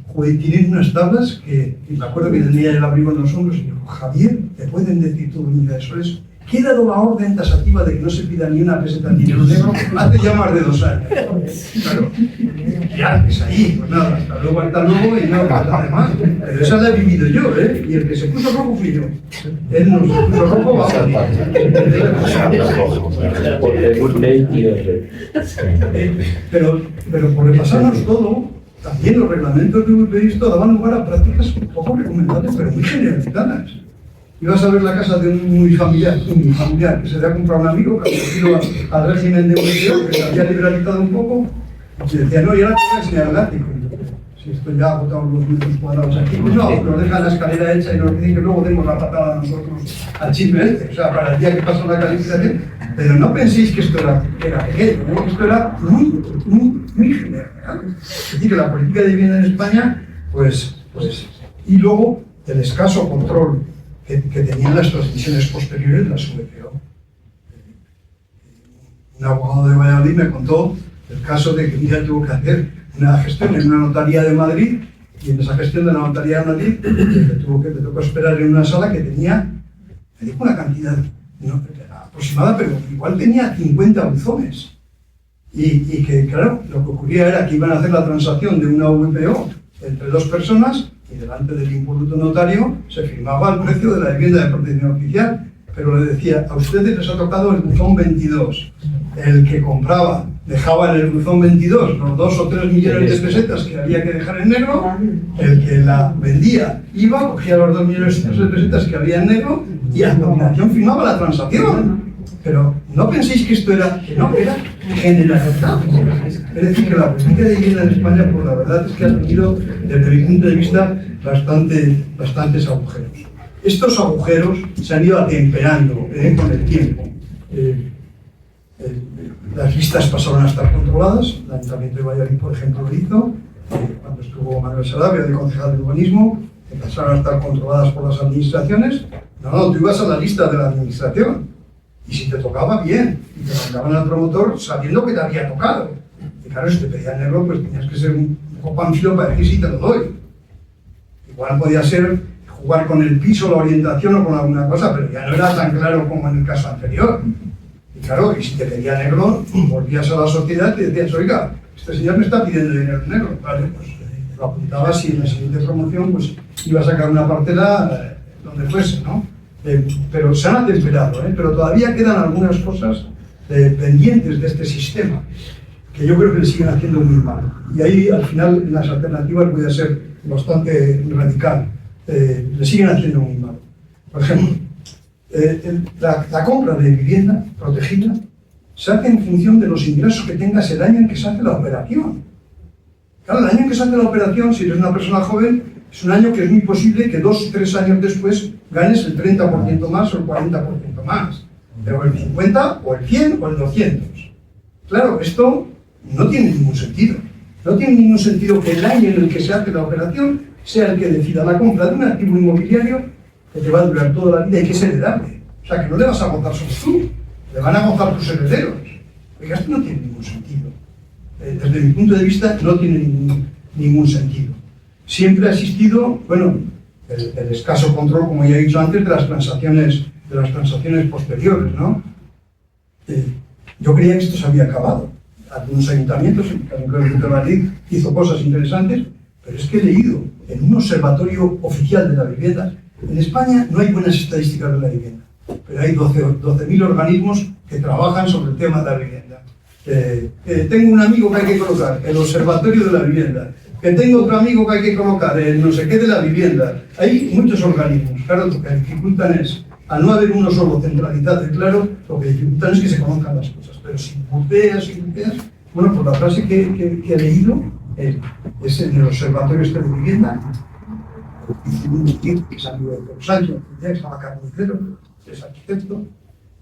Joder, tienen unas tablas que me acuerdo que tenía el abrigo en los hombros y digo, Javier, ¿te pueden decir tu unidad de soles? Que he dado la orden tasativa de que no se pida ni una peseta en dinero negro hace ya más de 2 años. Claro, ya, es ahí, pues nada, hasta luego y no pasa de más. Pero esa la he vivido yo, ¿eh? Y el que se puso rojo fui yo. Él no se puso rojo, va a pero por repasarnos todo, también los reglamentos de VPI daban lugar a prácticas poco recomendables, pero muy generalizadas. Ibas a ver la casa de un muy familiar que se había comprado un amigo que había ido al régimen de VPO, que se había liberalizado un poco, y decía, no, y ahora te voy a enseñar el ático. Si esto ya ha agotado los metros cuadrados aquí, pues no, nos dejan la escalera hecha y nos dicen que luego demos la patada a nosotros al chisme este, o sea, para el día que pasó la calificación. Pero no penséis que esto era pequeño, ¿no? Esto era muy general. Es decir, que la política de vivienda en España, pues, y luego el escaso control que tenían las transmisiones posteriores de las VPO. Un abogado de Valladolid me contó el caso de que un día tuvo que hacer una gestión en una notaría de Madrid, y en esa gestión de la notaría de Madrid le tocó esperar en una sala que tenía, me dijo una cantidad no, aproximada, pero igual tenía 50 buzones. Y que, claro, lo que ocurría era que iban a hacer la transacción de una VPO entre 2 personas, y delante del impoluto notario se firmaba el precio de la vivienda de protección oficial, pero le decía, a ustedes les ha tocado el buzón 22. El que compraba dejaba en el buzón 22 los 2 o 3 millones de pesetas que había que dejar en negro, el que la vendía iba, cogía los 2 millones de pesetas que había en negro y a continuación firmaba la transacción. Pero no penséis que esto era generalizado. Es decir, que la política de vivienda en España, pues la verdad es que ha tenido, desde mi punto de vista, bastantes agujeros. Estos agujeros se han ido atemperando con el tiempo. Las listas pasaron a estar controladas. El Ayuntamiento de Valladolid, por ejemplo, lo hizo. Cuando estuvo Manuel Sarabia, de concejal de urbanismo, pasaron a estar controladas por las administraciones. No, tú ibas a la lista de la administración. Y si te tocaba, bien. Y te mandaban al promotor sabiendo que te había tocado. Y claro, si te pedían negro, pues tenías que ser un poco panfilo para decir si te lo doy. Igual podía ser jugar con el piso, la orientación o con alguna cosa, pero ya no era tan claro como en el caso anterior. Y claro, y si te pedía negro, volvías a la sociedad y decías, oiga, este señor me está pidiendo dinero negro. Vale, pues lo apuntabas y en la siguiente promoción pues iba a sacar una parcela donde fuese, ¿no? Pero se han atemperado, pero todavía quedan algunas cosas pendientes de este sistema que yo creo que le siguen haciendo muy mal. Y ahí, al final, en las alternativas voy a ser bastante radical. Le siguen haciendo muy mal. Por ejemplo, la compra de vivienda protegida se hace en función de los ingresos que tengas el año en que se hace la operación. Claro, el año en que se hace la operación, si eres una persona joven, es un año que es muy posible que 2 o 3 años después ganes el 30% más o el 40% más. Pero el 50 o el 100 o el 200. Claro, esto no tiene ningún sentido. No tiene ningún sentido que el año en el que se hace la operación sea el que decida la compra de un activo inmobiliario que te va a durar toda la vida y que es heredable. O sea, que no le vas a gozar solo tú, le van a gozar tus herederos. Oiga, esto no tiene ningún sentido. Desde mi punto de vista, no tiene ningún sentido. Siempre ha existido, bueno, el escaso control, como ya he dicho antes, de las transacciones posteriores, ¿no? Yo creía que esto se había acabado. Algunos ayuntamientos, el Ayuntamiento de Madrid hizo cosas interesantes, pero es que he leído en un observatorio oficial de la vivienda. En España no hay buenas estadísticas de la vivienda, pero hay 12.000 organismos que trabajan sobre el tema de la vivienda. Tengo un amigo que hay que colocar, el Observatorio de la Vivienda, que tengo otro amigo que hay que colocar, el no sé qué de la vivienda. Hay muchos organismos. Claro, lo que dificultan es, al no haber uno solo centralizado y claro, lo que dificultan es que se conozcan las cosas. Pero si buceas, bueno, pues la frase que he leído es en el Observatorio de Vivienda, que es amigo de Pedro Sánchez, que estaba carnicero, es arquitecto,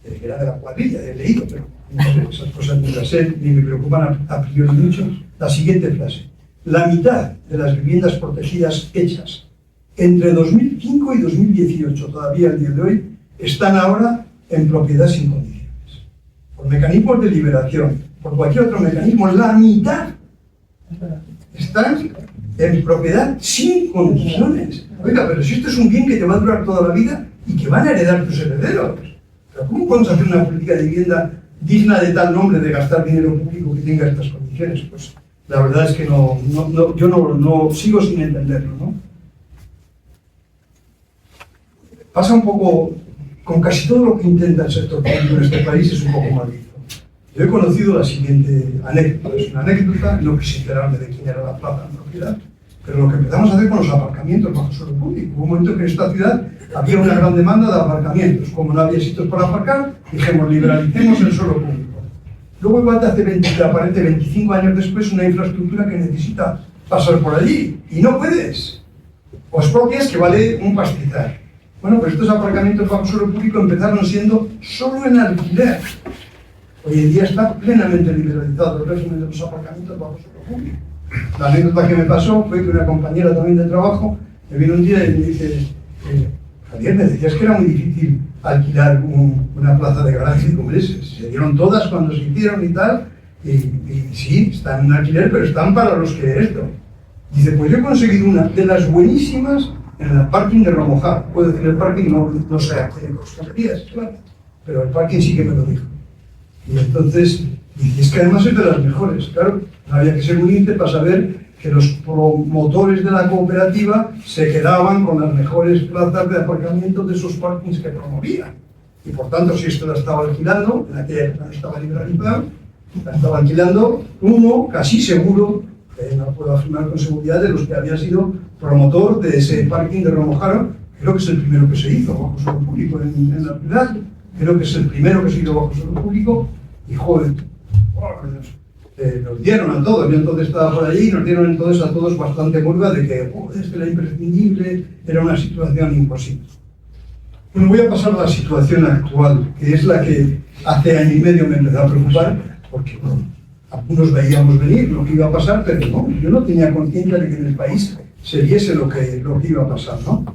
que era de la cuadrilla, he leído, pero no sé, esas cosas ni las sé, ni me preocupan a priori mucho. La siguiente frase: la mitad de las viviendas protegidas hechas entre 2005 y 2018, todavía al día de hoy, están ahora en propiedad sin condiciones. Por mecanismos de liberación, por cualquier otro mecanismo, la mitad están en propiedad sin condiciones. Oiga, pero si esto es un bien que te va a durar toda la vida y que van a heredar tus herederos. ¿Pero cómo podemos hacer una política de vivienda digna de tal nombre, de gastar dinero público que tenga estas condiciones? Pues la verdad es que yo no sigo sin entenderlo, ¿no? Pasa un poco con casi todo lo que intenta el sector público en este país, es un poco maldito. Yo he conocido la siguiente anécdota, es una anécdota, no quise enterarme de quién era la plaza en propiedad, pero lo que empezamos a hacer con los aparcamientos bajo suelo público. Hubo un momento que en esta ciudad había una gran demanda de aparcamientos. Como no había sitios para aparcar, dijimos, liberalicemos el suelo público. Luego igual aparece 25 años después una infraestructura que necesita pasar por allí y no puedes. O expropias que vale un pastizal. Bueno, pues estos aparcamientos bajo suelo público empezaron siendo solo en alquiler. Hoy en día está plenamente liberalizado el régimen de los aparcamientos bajo suelo público. La anécdota que me pasó fue que una compañera también de trabajo me vino un día y me dice: Javier, me decías que era muy difícil alquilar una plaza de garaje. Digo, hombre, se dieron todas cuando se hicieron y tal, y sí, están en alquiler, pero están para los que esto. Dice, pues yo he conseguido una de las buenísimas en el parking de Romojar. Puedo decir el parking, no sé a qué cosas, claro, pero el parking sí que me lo dijo. Y entonces, y es que además es de las mejores, claro, no había que ser muy lince para saber que los promotores de la cooperativa se quedaban con las mejores plazas de aparcamiento de esos parkings que promovían. Y por tanto, si esto la estaba alquilando, en aquella época no estaba liberalizado, la estaba alquilando uno casi seguro, no puedo afirmar con seguridad, de los que había sido promotor de ese parking de Romojaro. Creo que es el primero que se hizo bajo suelo público en la ciudad, creo que es el primero que se hizo bajo suelo público, y joder, nos dieron a todos, yo entonces estaba por allí, nos dieron entonces a todos bastante murga de que esto era imprescindible, era una situación imposible. Bueno, voy a pasar a la situación actual, que es la que hace año y medio me empezó a preocupar, porque bueno, algunos veíamos venir lo que iba a pasar, pero no, yo no tenía conciencia de que en el país se viese lo que iba a pasar, ¿no?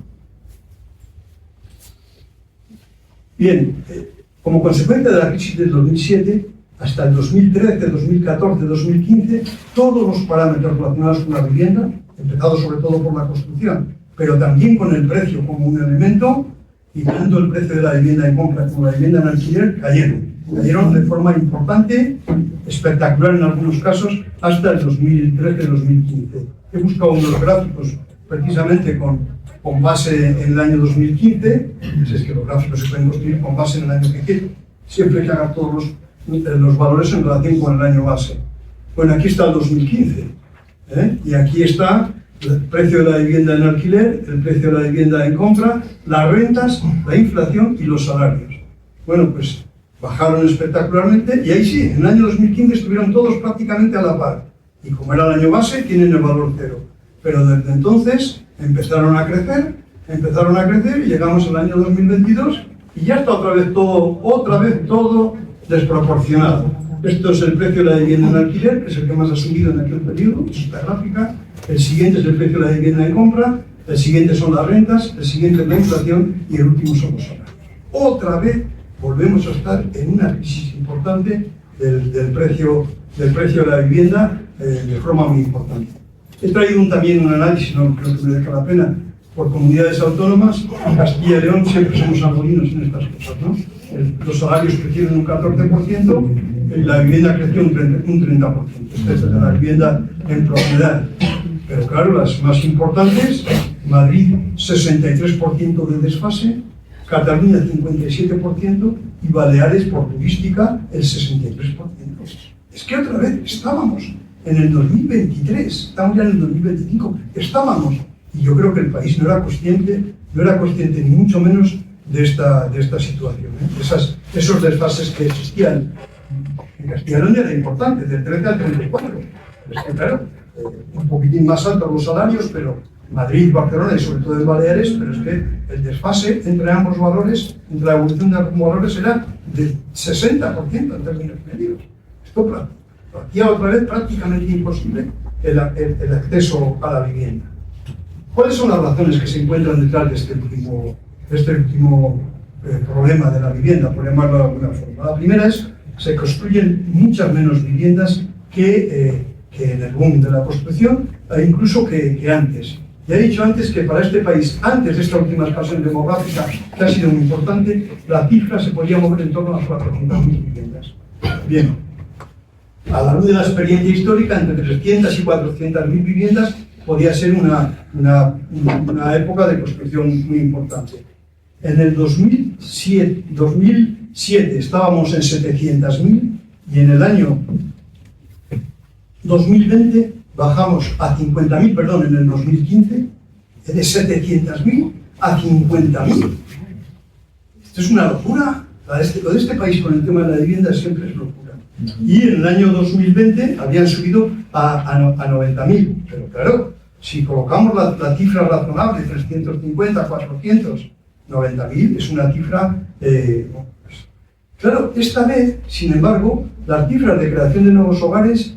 Bien, como consecuencia de la crisis del 2007, hasta el 2013, 2014, 2015, todos los parámetros relacionados con la vivienda, empezado sobre todo por la construcción, pero también con el precio como un elemento, y tanto el precio de la vivienda en compra como la vivienda en alquiler, cayeron de forma importante, espectacular en algunos casos, hasta el 2013-2015. He buscado unos gráficos precisamente con base en el año 2015, si es que los gráficos se pueden construir con base en el año que quieren, siempre que haga todos los valores en relación con el año base. Bueno, aquí está el 2015, y aquí está el precio de la vivienda en alquiler, el precio de la vivienda en compra, las rentas, la inflación y los salarios. Bueno, pues bajaron espectacularmente y ahí sí, en el año 2015 estuvieron todos prácticamente a la par. Y como era el año base, tienen el valor cero. Pero desde entonces empezaron a crecer y llegamos al año 2022 y ya está otra vez todo desproporcionado. Esto es el precio de la vivienda en alquiler, que es el que más ha subido en aquel periodo, es esta gráfica. El siguiente es el precio de la vivienda en compra, el siguiente son las rentas, el siguiente es la inflación y el último son los salarios. Otra vez volvemos a estar en una crisis importante del precio de la vivienda de forma muy importante. He traído también un análisis, no creo que me deja la pena, por comunidades autónomas. En Castilla y León siempre somos sanguinos en estas cosas, ¿no? Los salarios crecieron un 14%, y la vivienda creció un 30%. Esta es la vivienda en propiedad. Pero claro, las más importantes, Madrid 63% de desfase, Cataluña 57% y Baleares por turística el 63%. Es que otra vez estábamos en el 2023, estamos ya en el 2025, estábamos, y yo creo que el país no era consciente ni mucho menos de esta situación, esos desfases que existían. En Castilla y León era importante, del 13 al 34. Es que claro, un poquitín más altos los salarios, pero Madrid, Barcelona y sobre todo en Baleares, pero es que el desfase entre ambos valores, entre la evolución de ambos valores era del 60% en términos medios. Esto hacía otra vez prácticamente imposible el acceso a la vivienda. ¿Cuáles son las razones que se encuentran detrás de este último problema de la vivienda, por llamarlo de alguna forma? La primera es que se construyen muchas menos viviendas que en el boom de la construcción, e incluso que antes. Ya he dicho antes que para este país, antes de esta última expansión demográfica, que ha sido muy importante, la cifra se podía mover en torno a las 400.000 viviendas. Bien, a la luz de la experiencia histórica, entre 300 y 400.000 viviendas podía ser una época de construcción muy importante. En el 2007 estábamos en 700.000 y en el año 2020 bajamos a 50.000, perdón, en el 2015, de 700.000 a 50.000. Esto es una locura. Lo de este país con el tema de la vivienda siempre es locura. Y en el año 2020 habían subido a 90.000. Pero claro, si colocamos la cifra razonable, 350, 400, 90.000, es una cifra... Claro, esta vez, sin embargo, las cifras de creación de nuevos hogares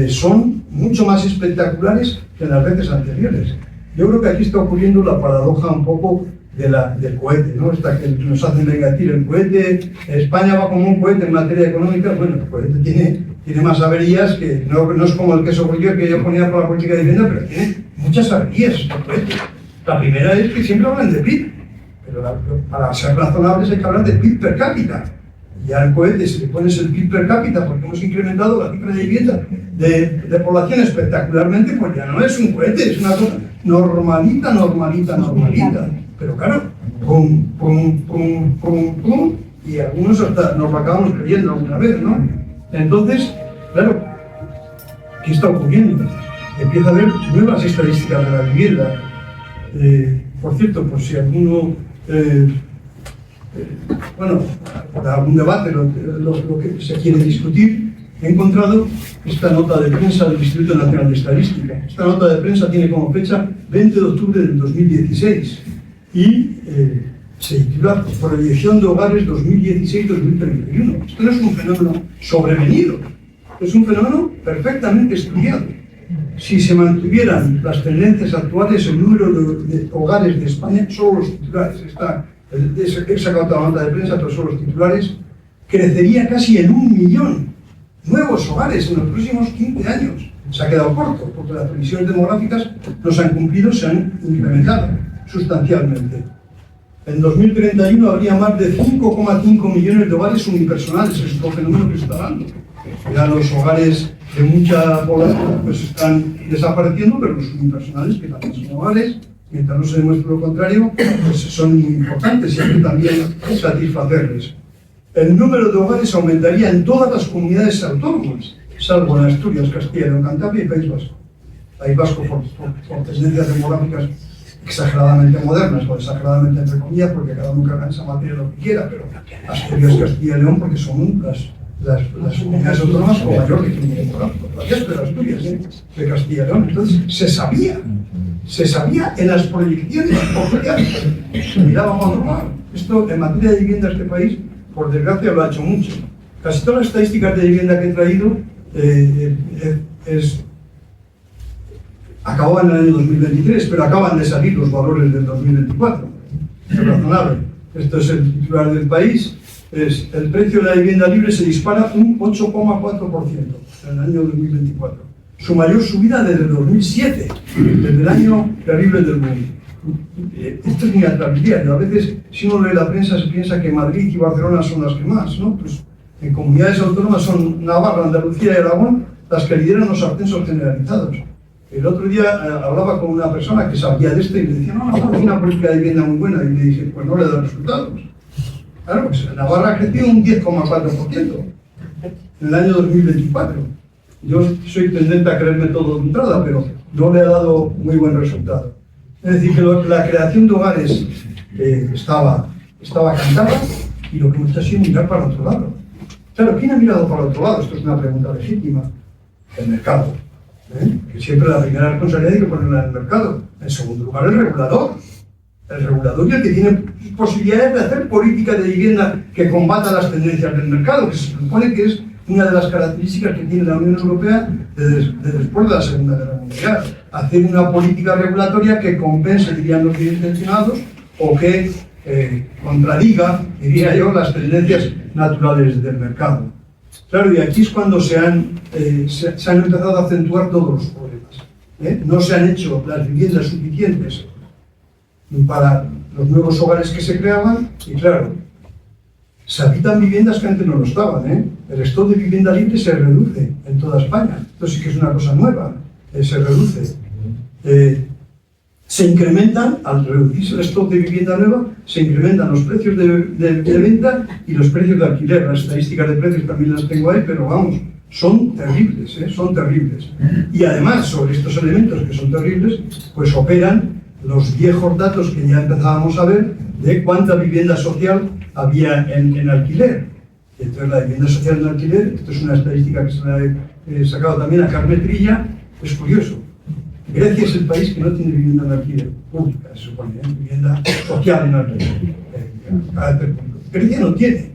son mucho más espectaculares que en las veces anteriores. Yo creo que aquí está ocurriendo la paradoja un poco del cohete, ¿no? Esta que nos hacen decir, el cohete, España va como un cohete en materia económica. Bueno, el cohete tiene más averías, que no es como el queso brillo que yo ponía por la política de vivienda, pero tiene muchas averías este cohete. La primera es que siempre hablan de PIB, pero para ser razonables hay que hablar de PIB per cápita. Y al cohete, si le pones el PIB per cápita, porque hemos incrementado la cifra de vivienda de población espectacularmente, pues ya no es un cohete, es una cosa normalita. Pero claro, pum, y algunos hasta nos lo acabamos creyendo alguna vez, ¿no? Entonces, claro, ¿qué está ocurriendo? Empieza a haber nuevas estadísticas de la vivienda. Por cierto, por si alguno... para algún debate, lo que se quiere discutir, he encontrado esta nota de prensa del Instituto Nacional de Estadística. Esta nota de prensa tiene como fecha 20 de octubre del 2016 y se titula Proyección de Hogares 2016-2031. Esto no es un fenómeno sobrevenido, es un fenómeno perfectamente estudiado. Si se mantuvieran las tendencias actuales, el número de hogares de España, solo los titulares, he sacado otra nota de prensa, pero son los titulares, crecería casi en 1 millón nuevos hogares en los próximos 15 años. Se ha quedado corto, porque las previsiones demográficas no se han cumplido, se han incrementado sustancialmente. En 2031 habría más de 5,5 millones de hogares unipersonales. Es otro fenómeno que se está dando. Ya los hogares de mucha población pues están desapareciendo, pero los unipersonales, que también son hogares, mientras no se demuestre lo contrario, pues son muy importantes y hay que también satisfacerles. El número de hogares aumentaría en todas las comunidades autónomas. salvo en Asturias, Castilla y León, Cantabria y País Vasco. País Vasco por tendencias demográficas exageradamente modernas, o exageradamente entre comillas, porque cada uno carga en esa materia lo que quiera, pero Asturias, Castilla y León, porque son las comunidades autónomas con mayor régimen demográfico. Todavía es de Asturias, de Castilla y León. Entonces, se sabía en las proyecciones oficiales, se miraba para otro lado. Esto, en materia de vivienda, este país, por desgracia, lo ha hecho mucho. Casi todas las estadísticas de vivienda que he traído acababan en el año 2023, pero acaban de salir los valores del 2024. Es razonable. Esto es el titular del país. El precio de la vivienda libre se dispara un 8,4% en el año 2024. Su mayor subida desde el 2007, desde el año terrible del mundo. Esto es muy atractivo. A veces, si uno lee la prensa, se piensa que Madrid y Barcelona son las que más, ¿no? Pues en comunidades autónomas son Navarra, Andalucía y Aragón las que lideran los ascensos generalizados. El otro día hablaba con una persona que sabía de esto y me decía, no, hay una política de vivienda muy buena. Y le dije, pues no le da resultados. Claro, pues Navarra ha crecido un 10,4% en el año 2024. Yo soy tendente a creerme todo de entrada, pero no le ha dado muy buen resultado. Es decir, que la creación de hogares estaba cantada y lo que hemos hecho ha sido mirar para otro lado. Claro, ¿quién ha mirado para otro lado? Esto es una pregunta legítima. El mercado. Que siempre la primera responsabilidad hay que ponerla en el mercado. En segundo lugar, el regulador. El regulador y el que tiene posibilidades de hacer política de vivienda que combata las tendencias del mercado, que se supone que es una de las características que tiene la Unión Europea después de la Segunda Guerra Mundial. Hacer una política regulatoria que compense, dirían los bien intencionados, o que contradiga, diría yo, las tendencias naturales del mercado. Claro, y aquí es cuando se han empezado a acentuar todos los problemas. No se han hecho las viviendas suficientes para los nuevos hogares que se creaban, y claro, se habitan viviendas que antes no lo estaban. El stock de vivienda libre se reduce en toda España. Esto sí que es una cosa nueva, se reduce. Se incrementan, al reducirse el stock de vivienda nueva, se incrementan los precios de venta y los precios de alquiler. Las estadísticas de precios también las tengo ahí, pero vamos, son terribles, son terribles. Y además, sobre estos elementos que son terribles, pues operan los viejos datos que ya empezábamos a ver de cuánta vivienda social había en alquiler. Entonces, la vivienda social en alquiler, esto es una estadística que se la he sacado también a Carmen Trilla, es curioso. Grecia es el país que no tiene vivienda en alquiler pública, se supone, vivienda social en alquiler. Grecia no tiene.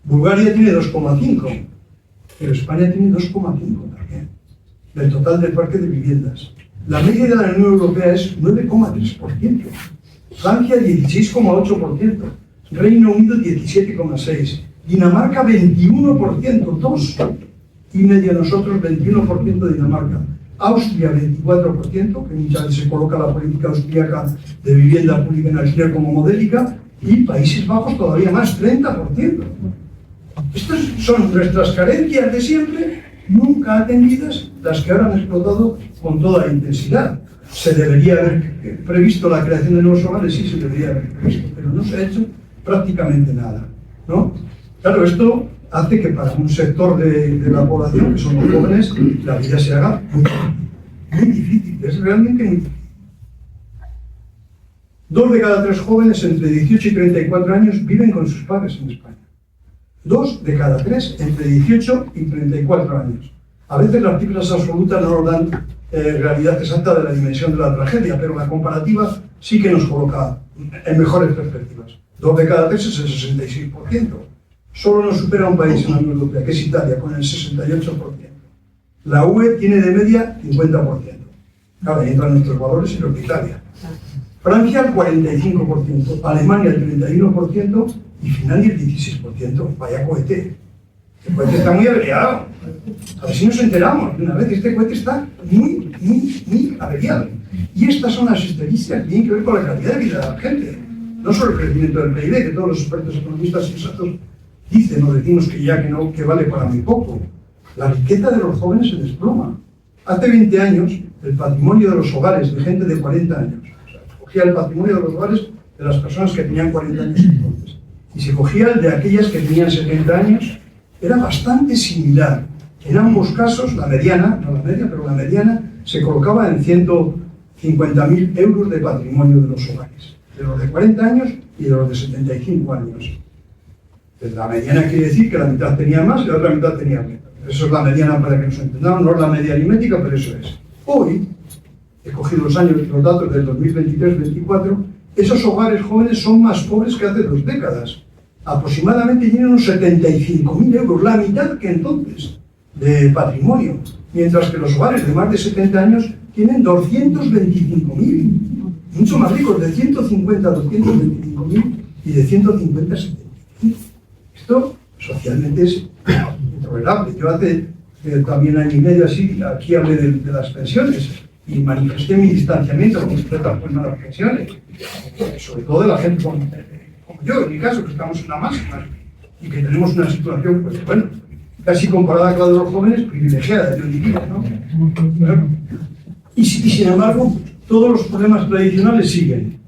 Bulgaria tiene 2,5, pero España tiene 2,5 también, del total del parque de viviendas. La media de la Unión Europea es 9,3%, Francia 16,8%, Reino Unido 17,6%, Dinamarca 21%, 2 y medio nosotros, 21% Dinamarca. Austria 24%, que muchas veces se coloca la política austríaca de vivienda pública en alquiler como modélica, y Países Bajos todavía más, 30%. Estas son nuestras carencias de siempre, nunca atendidas, las que ahora han explotado con toda intensidad. Se debería haber previsto la creación de nuevos hogares, sí, se debería haber previsto, pero no se ha hecho prácticamente nada, ¿no? Claro, esto hace que para un sector de la población, que son los jóvenes, la vida se haga muy difícil, es realmente muy difícil. 2 de cada 3 jóvenes entre 18 y 34 años viven con sus padres en España. 2 de cada 3 entre 18 y 34 años. A veces las cifras absolutas no nos dan realidad exacta de la dimensión de la tragedia, pero la comparativa sí que nos coloca en mejores perspectivas. 2 de cada 3 es el 66%. Solo nos supera un país en la Unión Europea, que es Italia, con el 68%. La UE tiene de media 50%. Claro, ahí entran nuestros valores y los de Italia. Francia el 45%, Alemania el 31% y Finlandia el 16%. Vaya cohete. El cohete está muy averiado. A ver si nos enteramos de una vez. Este cohete está muy averiado. Y estas son las estadísticas que tienen que ver con la calidad de vida de la gente. No solo el crecimiento del PIB, que todos los expertos economistas sensatos dicen o decimos que vale para muy poco. La riqueza de los jóvenes se desploma. Hace 20 años, el patrimonio de los hogares de gente de 40 años, o sea, cogía el patrimonio de los hogares de las personas que tenían 40 años entonces, y se cogía el de aquellas que tenían 70 años, era bastante similar En ambos casos, la mediana, no la media, pero la mediana, se colocaba en 150.000 euros de patrimonio de los hogares, de los de 40 años y de los de 75 años. La mediana quiere decir que la mitad tenía más y la otra mitad tenía menos. Eso es la mediana para que nos entendamos, no es la media aritmética, pero eso es. Hoy, he cogido los datos del 2023-24, esos hogares jóvenes son más pobres que hace 2 décadas. Aproximadamente tienen unos 75.000 euros, la mitad que entonces, de patrimonio, mientras que los hogares de más de 70 años tienen 225.000, mucho más ricos, de 150 a 225.000 y de 150 a 75. Esto socialmente es intolerable. Yo hace también año y medio así, aquí hablé de las pensiones y manifesté mi distanciamiento con respecto a las pensiones, sobre todo de la gente como yo, en mi caso, que estamos en la máxima y que tenemos una situación, pues bueno, casi comparada con la de los jóvenes, privilegiada, yo diría, ¿no? Y sin embargo, todos los problemas tradicionales siguen.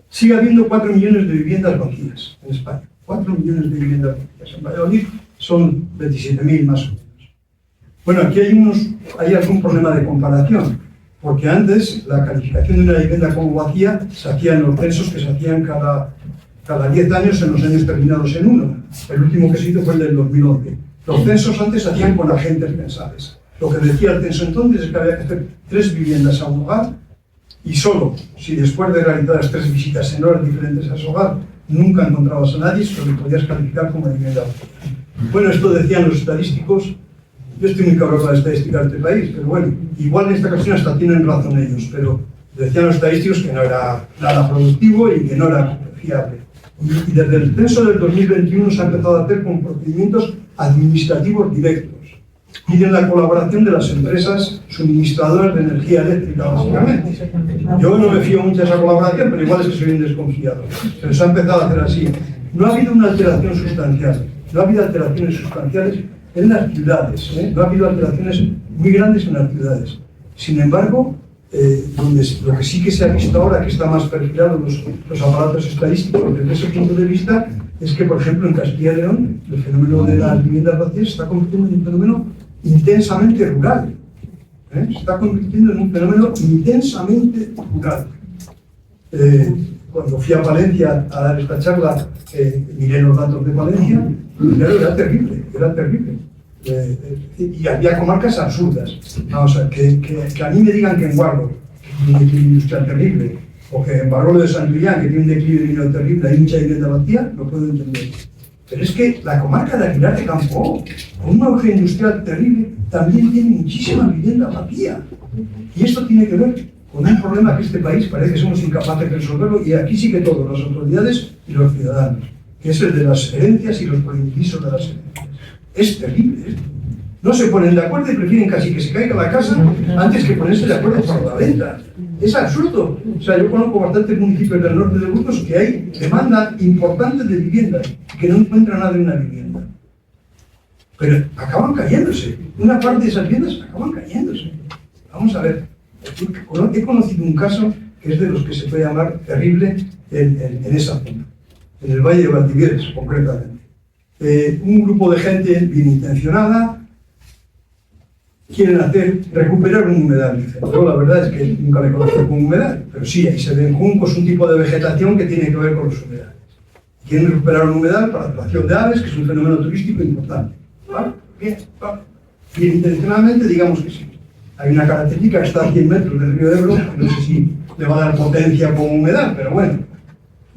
Sigue habiendo 4 millones de viviendas vacías en España. 4 millones de viviendas vacías. En Valladolid son 27.000 más o menos. Bueno, aquí hay algún problema de comparación, porque antes la calificación de una vivienda como vacía se hacía en los censos que se hacían cada 10 años en los años terminados en 1. El último que se hizo fue el del 2011. Los censos antes se hacían con agentes censales. Lo que decía el censo entonces es que había que hacer 3 viviendas a un hogar y solo si después de realizar las 3 visitas en horas diferentes a ese hogar nunca encontrabas a nadie, solo lo podías calificar como vivienda vacía. Bueno, esto decían los estadísticos. Yo estoy muy cabrón con la estadística de este país, pero bueno, igual en esta ocasión hasta tienen razón ellos, pero decían los estadísticos que no era nada productivo y que no era fiable. Y desde el censo del 2021 se ha empezado a hacer con procedimientos administrativos directos. Piden la colaboración de las empresas suministradoras de energía eléctrica, básicamente. Yo no me fío mucho de esa colaboración, pero igual es que soy un desconfiado. Pero se ha empezado a hacer así. No ha habido una alteración sustancial, no ha habido alteraciones sustanciales en las ciudades, no ha habido alteraciones muy grandes en las ciudades. Sin embargo, lo que sí que se ha visto ahora, que está más perfilado los aparatos estadísticos desde ese punto de vista, es que, por ejemplo, en Castilla y León, el fenómeno de las viviendas vacías se está convirtiendo en un fenómeno intensamente rural. Se está convirtiendo en un fenómeno intensamente rural. Cuando fui a Valencia a dar esta charla, miré los datos de Valencia, y claro, era terrible, era terrible. Y había comarcas absurdas. Vamos a ver, que a mí me digan que en Guardo, que tiene un declive industrial terrible, o que en Barolo de San Julián, que tiene un declive minero terrible, hay mucha vivienda vacía, lo puedo entender. Pero es que la comarca de Aguilar de Campo, con un auge industrial terrible, también tiene muchísima vivienda vacía. Y esto tiene que ver con un problema que este país parece que somos incapaces de resolverlo, y aquí sí que todos, las autoridades y los ciudadanos, que es el de las herencias y los proibisos de las herencias. Es terrible esto. No se ponen de acuerdo y prefieren casi que se caiga la casa antes que ponerse de acuerdo para la venta. Es absurdo. O sea, yo conozco bastantes municipios del norte de Burgos que hay demanda importante de viviendas y que no encuentran nada en una vivienda. Pero acaban cayéndose. Una parte de esas viviendas acaban cayéndose. Vamos a ver. He conocido un caso que es de los que se puede llamar terrible en esa zona, en el Valle de Valdivieres, concretamente. Un grupo de gente bien intencionada quieren recuperar un humedal, dicen. Yo la verdad es que nunca me conozco con un humedal, pero sí, ahí se ven juncos, un tipo de vegetación que tiene que ver con los humedales. Quieren recuperar un humedal para la atracción de aves, que es un fenómeno turístico importante. ¿Vale? Bien, vale. Bien intencionadamente, digamos que sí. Hay una característica que está a 100 metros del río Ebro, que no sé si le va a dar potencia como humedal, pero bueno.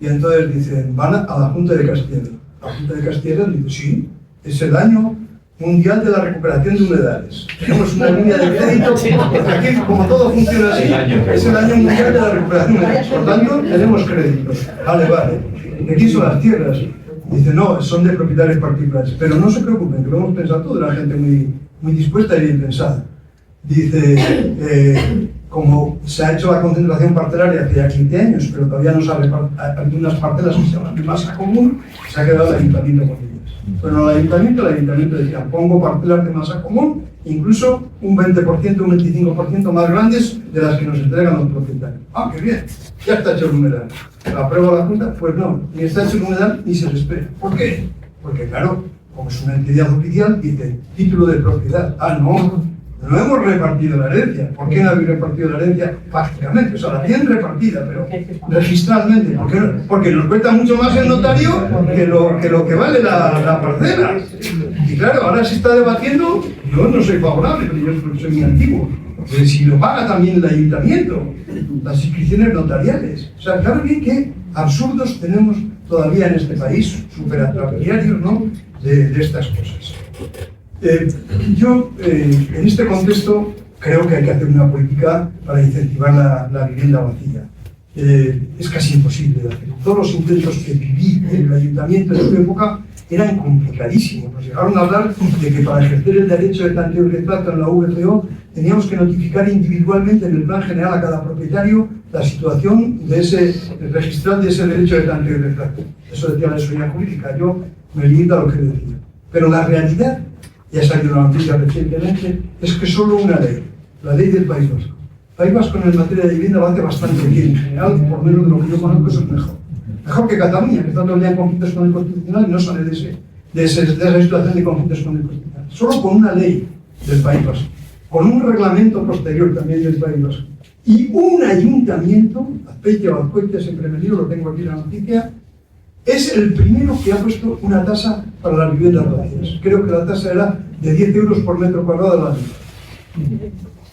Y entonces dicen, van a la Junta de Castilla y León. La Junta de Castilla y León dice, sí, es el año mundial de la recuperación de humedales. Tenemos una línea de crédito, porque aquí, como todo funciona así, es el año mundial de la recuperación de humedales. Por tanto, tenemos créditos. Vale, vale. ¿De quién son las tierras? Dice, no, son de propietarios particulares. Pero no se preocupen, que lo hemos pensado todo, la gente muy dispuesta y bien pensada. Dice, como se ha hecho la concentración parcelaria hace ya 15 años, pero todavía no se ha repartido unas parcelas que se llaman de masa común, se ha quedado el ayuntamiento con ellas. Bueno, el ayuntamiento decía, pongo parcelas de masa común, incluso un 20%, un 25% más grandes de las que nos entregan los propietarios. ¡Ah, qué bien! Ya está hecho el humedal. ¿Aprueba la Junta? Pues no, ni está hecho el humedal ni se le espera. ¿Por qué? Porque claro, como es una entidad oficial, dice título de propiedad. Ah, no hemos repartido la herencia. ¿Por qué no habéis repartido la herencia? Prácticamente, o sea, la tienen repartida, pero registralmente. ¿Por qué no? Porque nos cuesta mucho más el notario que lo que vale la parcela. Y claro, ahora se está debatiendo, yo no soy favorable, pero yo soy muy antiguo, de si lo paga también el ayuntamiento, las inscripciones notariales. O sea, claro bien qué absurdos tenemos todavía en este país, superatraviarios, ¿no?, de estas cosas. Yo, en este contexto, creo que hay que hacer una política para incentivar la vivienda vacía. Es casi imposible de hacer. Todos los intentos que viví en el ayuntamiento en su época eran complicadísimos. Nos llegaron a hablar de que para ejercer el derecho de tanteo y retracto en la VCO teníamos que notificar individualmente en el plan general a cada propietario la situación de registral de ese derecho de tanteo y retracto. Eso decía la seguridad jurídica. Yo me limito a lo que decía. Pero la realidad, ya ha salido una noticia recientemente, es que solo una ley, la ley del País Vasco. El País Vasco en materia de vivienda lo hace bastante bien, en general, por menos de lo que yo conozco, eso es mejor. Mejor que Cataluña, que está todo el día en conflictos con el Constitucional y no sale de esa situación de conflictos con el Constitucional. Solo con una ley del País Vasco, con un reglamento posterior también del País Vasco, y un ayuntamiento, Azpeitia o Azcoitia, siempre me digo, lo tengo aquí en la noticia, es el primero que ha puesto una tasa para las viviendas vacías. Creo que la tasa era de 10 euros por metro cuadrado al año.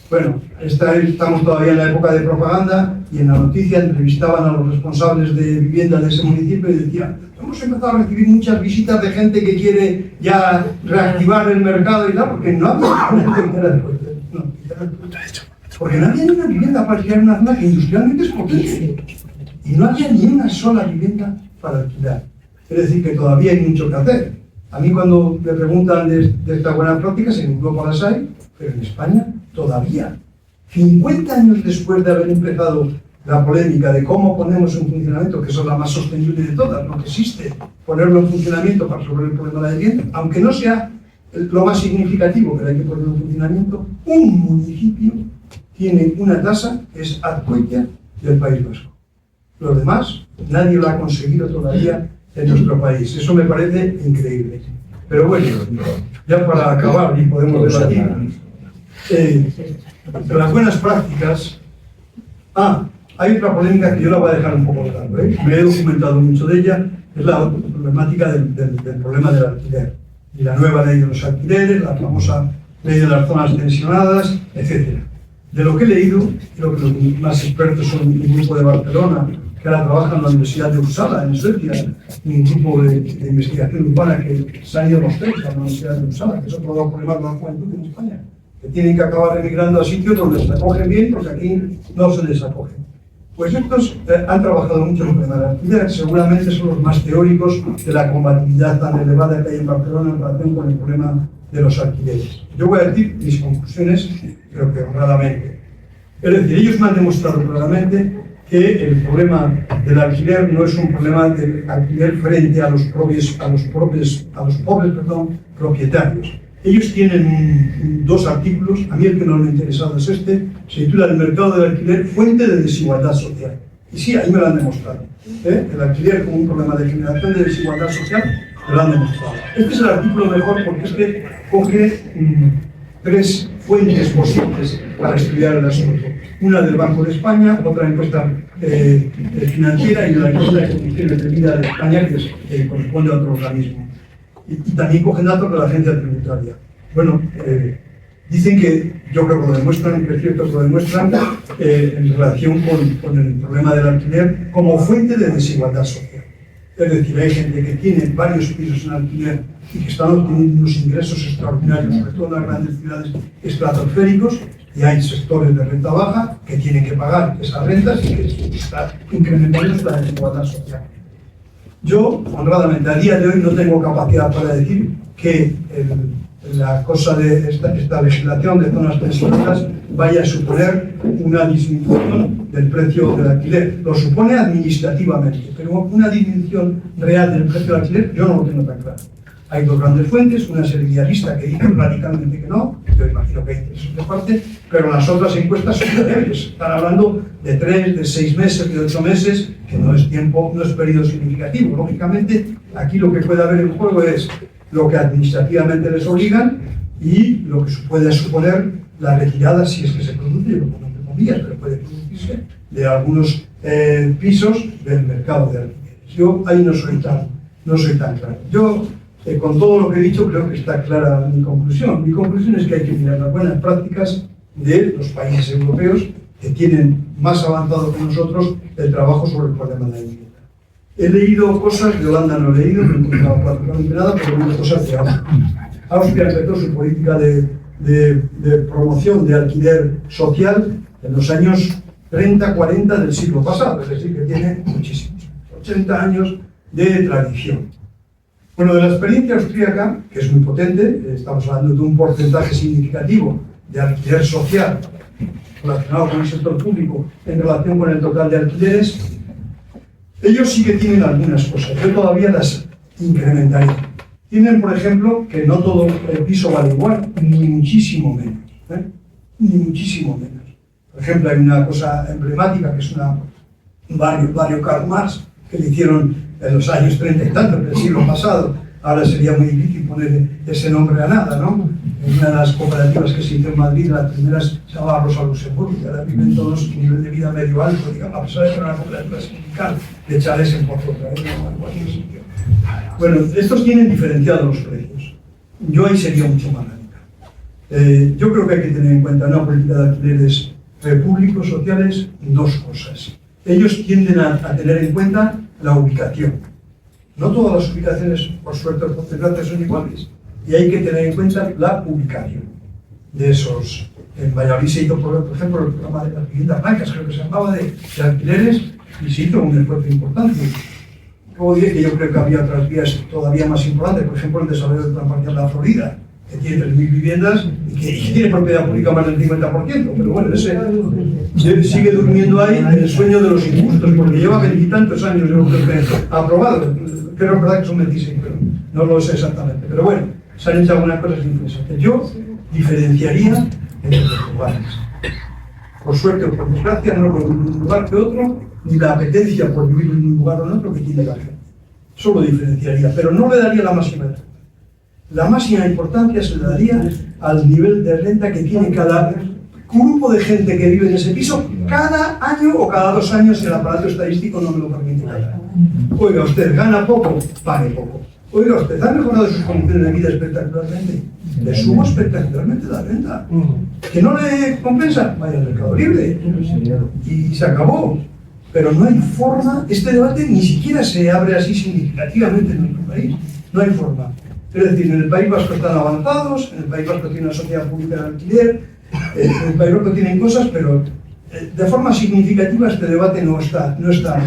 Bueno, estamos todavía en la época de propaganda y en la noticia entrevistaban a los responsables de vivienda de ese municipio y decían: hemos empezado a recibir muchas visitas de gente que quiere ya reactivar el mercado y tal, porque no había porque no había ni una vivienda para alquilar en una zona que industrialmente es potente y no había ni una sola vivienda para alquilar. Es decir, que todavía hay mucho que hacer. A mí cuando me preguntan de estas buenas prácticas, en Europa las hay, pero en España todavía, 50 años después de haber empezado la polémica de cómo ponemos en funcionamiento, que eso es la más sostenible de todas, no que existe, ponerlo en funcionamiento para resolver el problema de la vivienda, aunque no sea lo más significativo que hay que ponerlo en funcionamiento, un municipio tiene una tasa que es Azcoitia del País Vasco. Los demás, nadie lo ha conseguido todavía en nuestro país. Eso me parece increíble. Pero bueno, ya para acabar y podemos debatir, las buenas prácticas. Hay otra polémica que yo la voy a dejar un poco claro, me he documentado mucho de ella, es la problemática del problema del alquiler. Y la nueva ley de los alquileres, la famosa ley de las zonas tensionadas, etc. De lo que he leído, creo que los más expertos son un grupo de Barcelona, que ahora trabaja en la Universidad de Uppsala, en Suecia, un grupo de investigación urbana que se han ido los tres a la Universidad de Uppsala, que es otro de los problemas de la juventud en España, que tienen que acabar emigrando a sitios donde se acogen bien, porque aquí no se les acoge. Pues estos han trabajado mucho en el tema de la alquiler, seguramente son los más teóricos de la combatividad tan elevada que hay en Barcelona en relación con el problema de los alquileres. Yo voy a decir mis conclusiones, creo que honradamente. Es decir, ellos me han demostrado claramente que el problema del alquiler no es un problema del alquiler frente a los pobres propietarios. Ellos tienen dos artículos, a mí el que no me ha interesado es este, se titula El mercado del alquiler, fuente de desigualdad social. Y sí, ahí me lo han demostrado. El alquiler como un problema de generación de desigualdad social, me lo han demostrado. Este es el artículo mejor porque este coge tres fuentes posibles para estudiar el asunto. Una del Banco de España, otra encuesta financiera y una encuesta de condiciones de vida de España que corresponde a otro organismo. Y también cogen datos de la agencia tributaria. Bueno, dicen que, yo creo que lo demuestran, que es cierto que lo demuestran, en relación con el problema del alquiler como fuente de desigualdad social. Es decir, hay gente que tiene varios pisos en alquiler y que están obteniendo unos ingresos extraordinarios, sobre todo en las grandes ciudades estratosféricos, y hay sectores de renta baja que tienen que pagar esas rentas y que está incrementando la desigualdad social. Yo, honradamente, a día de hoy no tengo capacidad para decir que la cosa de esta legislación de zonas tensionadas vaya a suponer una disminución del precio del alquiler. Lo supone administrativamente, pero una disminución real del precio del alquiler yo no lo tengo tan claro. Hay dos grandes fuentes, una es el idealista que dice radicalmente que no, yo imagino que hay intereses de parte, pero las otras encuestas son débiles. Están hablando de 3, de 6 meses, de 8 meses, que no es tiempo, no es periodo significativo. Lógicamente, aquí lo que puede haber en juego es lo que administrativamente les obligan y lo que puede suponer la retirada, si es que se produce, yo lo pongo entre comillas, pero puede producirse, de algunos pisos del mercado de alquileres. Yo ahí no soy tan claro. Yo, con todo lo que he dicho, creo que está clara mi conclusión. Mi conclusión es que hay que mirar las buenas prácticas de los países europeos que tienen más avanzado que nosotros el trabajo sobre el problema de la vivienda. He leído cosas, de Holanda no he leído, no he encontrado prácticamente nada, pero he leído cosas de Austria. Austria empezó su política de promoción de alquiler social en los años 30, 40 del siglo pasado, es decir, que tiene muchísimos, 80 años de tradición. Bueno, de la experiencia austríaca, que es muy potente, estamos hablando de un porcentaje significativo de alquiler social relacionado con el sector público en relación con el total de alquileres, ellos sí que tienen algunas cosas, yo todavía las incrementaría. Tienen, por ejemplo, que no todo el piso vale igual, ni muchísimo menos, ni muchísimo menos. Por ejemplo, hay una cosa emblemática que es un barrio Karl Marx, que le hicieron en los años 30 y tantos del siglo pasado. Ahora sería muy difícil poner ese nombre a nada, ¿no? En una de las cooperativas que se hizo en Madrid, las primeras se llamaba Rosa Luxemburgo, y ahora viven todos un nivel de vida medio alto, digamos, a pesar de que era una cooperativa sindical, de echarles en pozo otra vez, en cualquier sitio. Bueno, estos tienen diferenciados los precios. Yo ahí sería mucho más radical. Yo creo que hay que tener en cuenta una política de alquileres públicos, sociales, dos cosas. Ellos tienden a tener en cuenta la ubicación. No todas las ubicaciones, por suerte o por desgracia, son iguales. Y hay que tener en cuenta la ubicación de esos. En Valladolid se hizo, por ejemplo, el programa de las viviendas blancas, creo que se llamaba, de alquileres, y se hizo un esfuerzo importante. Luego diré que yo creo que había otras vías todavía más importantes, por ejemplo, el desarrollo del plan parcial de la Florida, que tiene 3.000 viviendas y que tiene propiedad pública más del 50%, pero bueno, ese sigue durmiendo ahí en el sueño de los injustos, porque lleva 20 y tantos años, yo creo que aprobado, creo que es verdad que son 26, pero no lo sé exactamente, pero bueno, se han hecho algunas cosas interesantes. Yo diferenciaría entre los lugares. Por suerte o por desgracia, no por un lugar que otro, ni la apetencia por vivir en un lugar o en otro que tiene la gente. Eso lo diferenciaría, pero no le daría la máxima importancia. La máxima importancia se le daría al nivel de renta que tiene cada grupo de gente que vive en ese piso cada año o cada 2 años. El aparato estadístico no me lo permite. Oiga, usted gana poco, pague poco. Oiga, usted ha mejorado sus condiciones de vida espectacularmente, le subo espectacularmente la renta. ¿Que no le compensa? Vaya al mercado libre. Y se acabó. Pero no hay forma, este debate ni siquiera se abre así significativamente en nuestro país. No hay forma. Es decir, en el País Vasco están avanzados, en el País Vasco tiene una sociedad pública de alquiler, en el País Vasco tienen cosas, pero de forma significativa este debate no está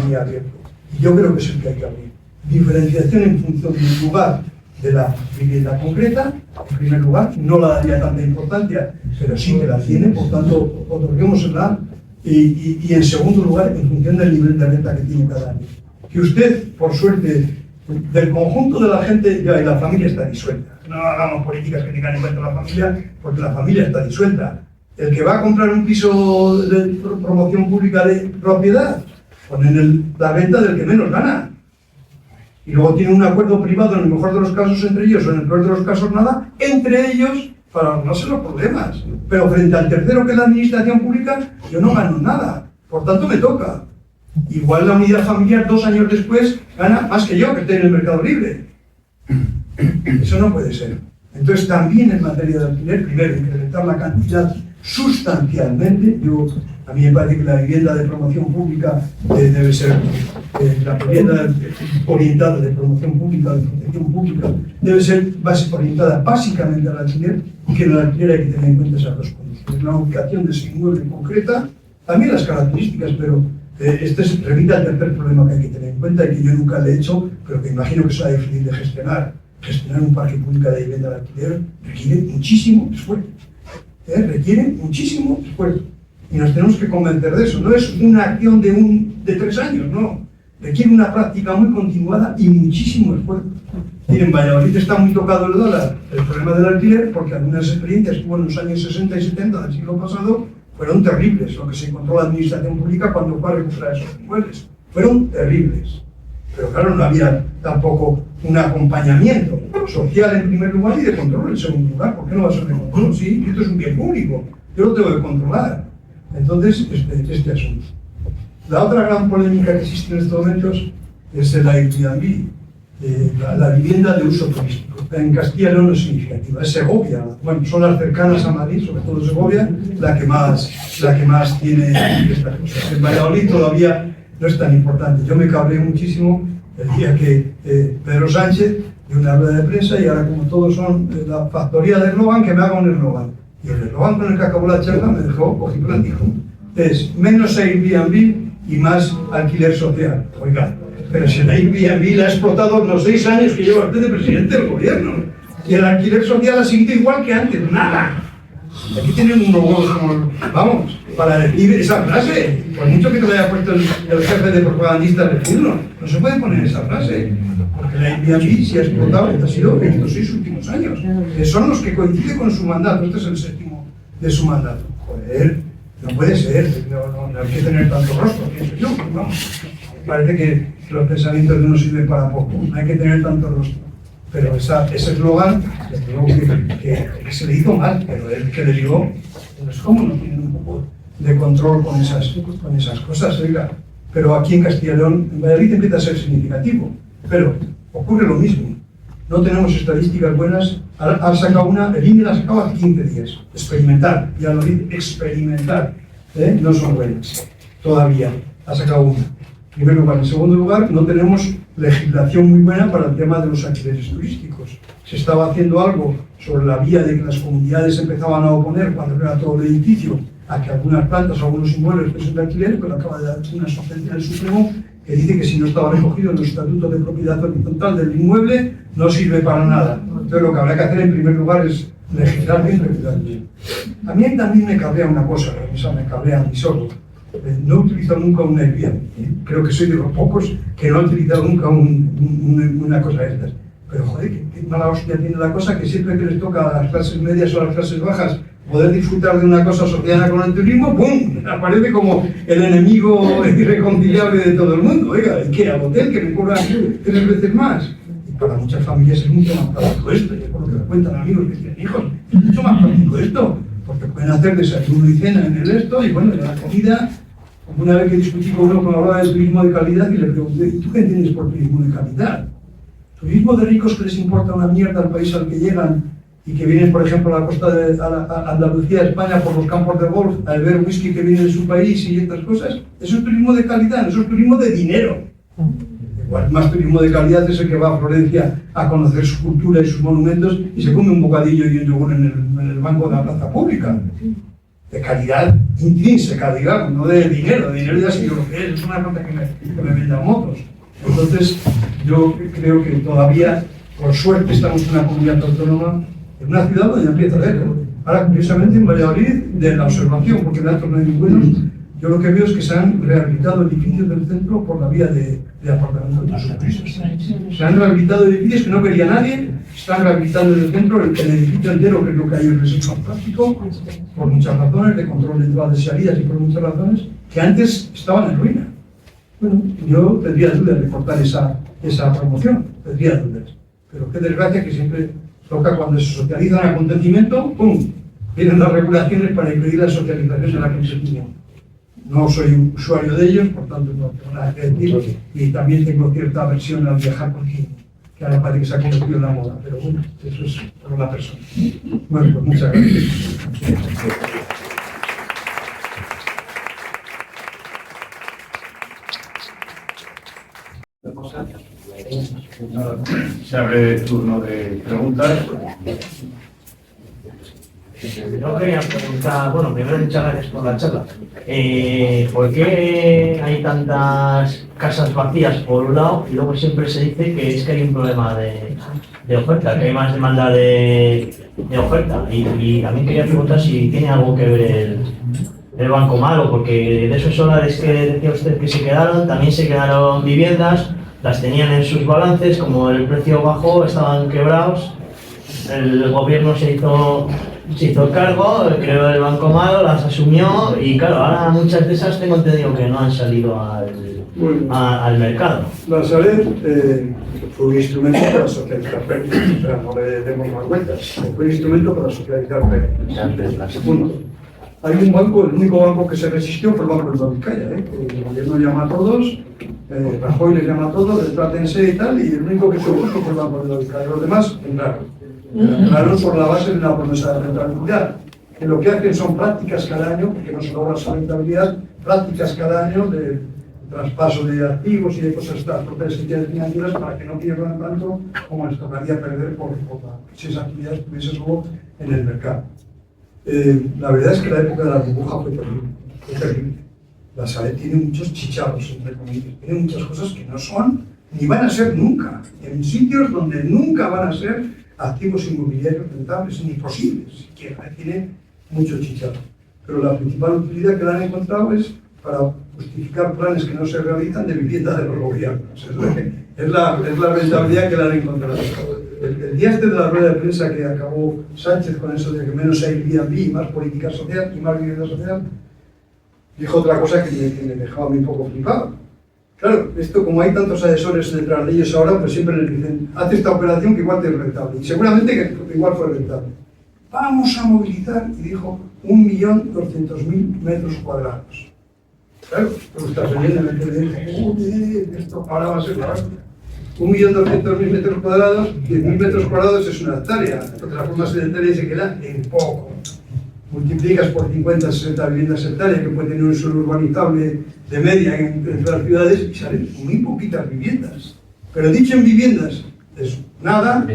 muy abierto. Y yo creo que es el que hay que abrir. Diferenciación en función del lugar de la vivienda concreta. En primer lugar, no la daría tanta importancia, pero sí que la tiene, por tanto, otorguémosla. Y en segundo lugar, en función del nivel de renta que tiene cada año. Que usted, por suerte, del conjunto de la gente, ya, y la familia está disuelta. No hagamos políticas que tengan en cuenta la familia, porque la familia está disuelta. El que va a comprar un piso de promoción pública de propiedad, ponen la renta del que menos gana. Y luego tiene un acuerdo privado, en el mejor de los casos entre ellos, o en el peor de los casos nada, entre ellos, para ahorrarse los problemas. Pero frente al tercero, que es la administración pública, yo no gano nada. Por tanto, me toca. Igual la unidad familiar 2 años después gana más que yo, que estoy en el mercado libre. Eso no puede ser. Entonces también en materia de alquiler, primero incrementar la cantidad sustancialmente. A mí me parece que la vivienda de promoción pública debe ser, la vivienda orientada de promoción pública, de protección pública, debe ser orientada básicamente al alquiler, y que en el alquiler hay que tener en cuenta esas dos cosas. La ubicación de ese inmueble concreta, también las características, pero este remite al tercer problema que hay que tener en cuenta y que yo nunca le he hecho, pero que imagino que será difícil de gestionar. Gestionar un parque público de vivienda de alquiler requiere muchísimo esfuerzo. Requiere muchísimo esfuerzo. Y nos tenemos que convencer de eso. No es una acción de 3 años, no. Requiere una práctica muy continuada y muchísimo esfuerzo. Y en Valladolid está muy tocado el dólar, el problema del alquiler, porque algunas experiencias que hubo en los años 60 y 70 del siglo pasado fueron terribles. Lo que se encontró la administración pública cuando fue a recuperar esos inmuebles. Fueron terribles. Pero claro, no había tampoco un acompañamiento social en primer lugar y de control en segundo lugar. ¿Por qué no va a ser de control? Sí, esto es un bien público, yo lo tengo que controlar. Entonces, este asunto. La otra gran polémica que existe en estos momentos es el Airbnb, la vivienda de uso turístico. En Castilla y León no es significativa, es Segovia. Bueno, son las cercanas a Madrid, sobre todo Segovia, la que más tiene estas cosas. En Valladolid todavía no es tan importante. Yo me cabreé muchísimo el día que Pedro Sánchez dio una rueda de prensa y ahora como todos son la factoría de eslogan, que me haga un eslogan. Y el eslogan con el que acabó la charla me dejó ojiplático. Es menos Airbnb y más alquiler social. Oiga, pero si el Airbnb la ha explotado los 6 años que lleva usted de presidente del gobierno. Y el alquiler social ha seguido igual que antes, nada. Aquí tienen unos huevos como, vamos, para decir esa frase. Por mucho que te lo haya puesto el jefe de propagandistas de turno, no se puede poner esa frase. Porque el Airbnb se ha explotado, ha sido en estos 6 últimos años. Que son los que coinciden con su mandato. Este es el 7º de su mandato. Joder, no puede ser. No hay que tener tanto rostro, pienso yo. Vamos. Parece que los pensamientos de uno sirven para poco. No hay que tener tanto rostro. Pero ese eslogan, que se le hizo mal, pero el que le digo, no es como no tienen un poco de control con esas cosas, oiga. Pero aquí en Castilla y León, en Valladolid empieza a ser significativo. Pero ocurre lo mismo. No tenemos estadísticas buenas. Han sacado una, el INE la ha sacado hace 15 días. Experimentar, ya lo dice, experimentar. No son buenas. Todavía. Ha sacado una. En primer lugar. En segundo lugar, no tenemos legislación muy buena para el tema de los alquileres turísticos. Se estaba haciendo algo sobre la vía de que las comunidades empezaban a oponer cuando era todo el edificio a que algunas plantas o algunos inmuebles fuesen de alquiler, pero acaba de dar una sentencia del Supremo que dice que si no estaba recogido en el estatuto de propiedad horizontal del inmueble, no sirve para nada. Entonces lo que habrá que hacer en primer lugar es legislar bien, regular bien. A mí también me cabrea una cosa, me cabrea a mí solo. No he utilizado nunca un Airbnb. Creo que soy de los pocos que no ha utilizado nunca una cosa de estas. Pero joder, qué mala hostia tiene la cosa, que siempre que les toca a las clases medias o a las clases bajas poder disfrutar de una cosa asociada con el turismo, ¡pum!, aparece como el enemigo irreconciliable de todo el mundo. Oiga, ¿y qué? ¿Al hotel que me cobra 3 veces más? Y para muchas familias es mucho más práctico esto, y por lo que me cuentan amigos que tienen hijos, es mucho más práctico esto, porque pueden hacer desayuno y cena en el esto, y bueno, de la comida. Una vez que discutí con uno que hablaba de turismo de calidad y le pregunté, ¿y tú qué entiendes por turismo de calidad? ¿Turismo de ricos que les importa una mierda al país al que llegan y que vienen, por ejemplo, a la costa de Andalucía, España, por los campos de golf, a beber whisky que viene de su país y estas cosas? Eso es turismo de calidad, eso es turismo de dinero. Igual, más turismo de calidad es el que va a Florencia a conocer su cultura y sus monumentos y se come un bocadillo y un yogur en el banco de la plaza pública. De calidad intrínseca, digamos, no de dinero. De dinero ya sé lo que es una cosa que me vendan motos. Entonces, yo creo que todavía, por suerte, estamos en una comunidad autónoma, en una ciudad donde empieza a ver. Ahora, curiosamente, en Valladolid, de la observación, porque datos no hay muy buenos, yo lo que veo es que se han rehabilitado edificios del centro por la vía de apartamentos de uso. Se han rehabilitado edificios que no quería nadie, están rehabilitando en el centro el edificio entero, que es lo que hay en el recinto plástico, por muchas razones, de control de entradas y salidas y por muchas razones, que antes estaban en ruina. Bueno, yo tendría dudas de cortar esa promoción, tendría dudas. Pero qué desgracia que siempre toca cuando se socializa un acontecimiento, ¡pum!, vienen las regulaciones para impedir la socialización de la acontecimiento. No soy usuario de ellos, por tanto no tengo nada que decir, y también tengo cierta aversión al viajar continuo, que ahora parece que se ha convertido en la moda, pero bueno, eso es por la persona. Bueno, pues muchas gracias. Se abre el turno de preguntas. Yo quería preguntar, bueno, primero muchas gracias por la charla. ¿Por qué hay tantas casas vacías por un lado y luego siempre se dice que es que hay un problema de oferta, que hay más demanda de oferta? Y también quería preguntar si tiene algo que ver el Banco Malo, porque de esos solares que decía usted que se quedaron, también se quedaron viviendas, las tenían en sus balances, como el precio bajó, estaban quebrados, el gobierno se hizo se hizo cargo, creó el Banco Malo, las asumió y claro, ahora muchas de esas tengo entendido que no han salido al mercado. La Sareb fue un instrumento para socializar pérdidas, o sea, no le demos más vueltas, fue un instrumento para socializar pérdidas. Segundo, hay un banco, el único banco que se resistió fue el Banco de Vizcaya, el gobierno llama a todos, Rajoy les llama a todos, retrátense y tal, y el único que se opuso fue el Banco de Vizcaya, los demás entraron por la base de una promesa de rentabilidad, que lo que hacen son prácticas cada año, porque no se logra esa rentabilidad, prácticas cada año de traspaso de activos y de cosas a las propias entidades financieras para que no pierdan tanto como les tocaría perder si esa actividad estuviese solo en el mercado. La verdad es que la época de la burbuja fue terrible. La Sareb tiene muchos chicharros, entre comillas, tiene muchas cosas que no son ni van a ser nunca, en sitios donde nunca van a ser activos inmobiliarios rentables, ni posibles siquiera, tiene mucho chicharro. Pero la principal utilidad que le han encontrado es para justificar planes que no se realizan de vivienda de los gobiernos. Es la rentabilidad que le han encontrado. El día de la rueda de prensa que acabó Sánchez con eso de que menos Airbnb y más política social y más vivienda social, dijo otra cosa que me dejaba a mí un poco flipado. Claro, esto como hay tantos asesores detrás de ellos ahora, pues siempre les dicen, haz esta operación que igual te es rentable. Y seguramente que igual fue rentable. Vamos a movilizar, y dijo, 1.200.000 metros cuadrados. Claro, pues estás oyendo en el teléfono, esto ahora va a ser la hostia. 1.200.000 metros cuadrados, 10.000 metros cuadrados es una hectárea. Otra forma sedentaria se queda en poco. Multiplicas por 50, 60 viviendas hectáreas que puede tener un suelo urbanizable de media entre las ciudades y salen muy poquitas viviendas. Pero dicho en viviendas es nada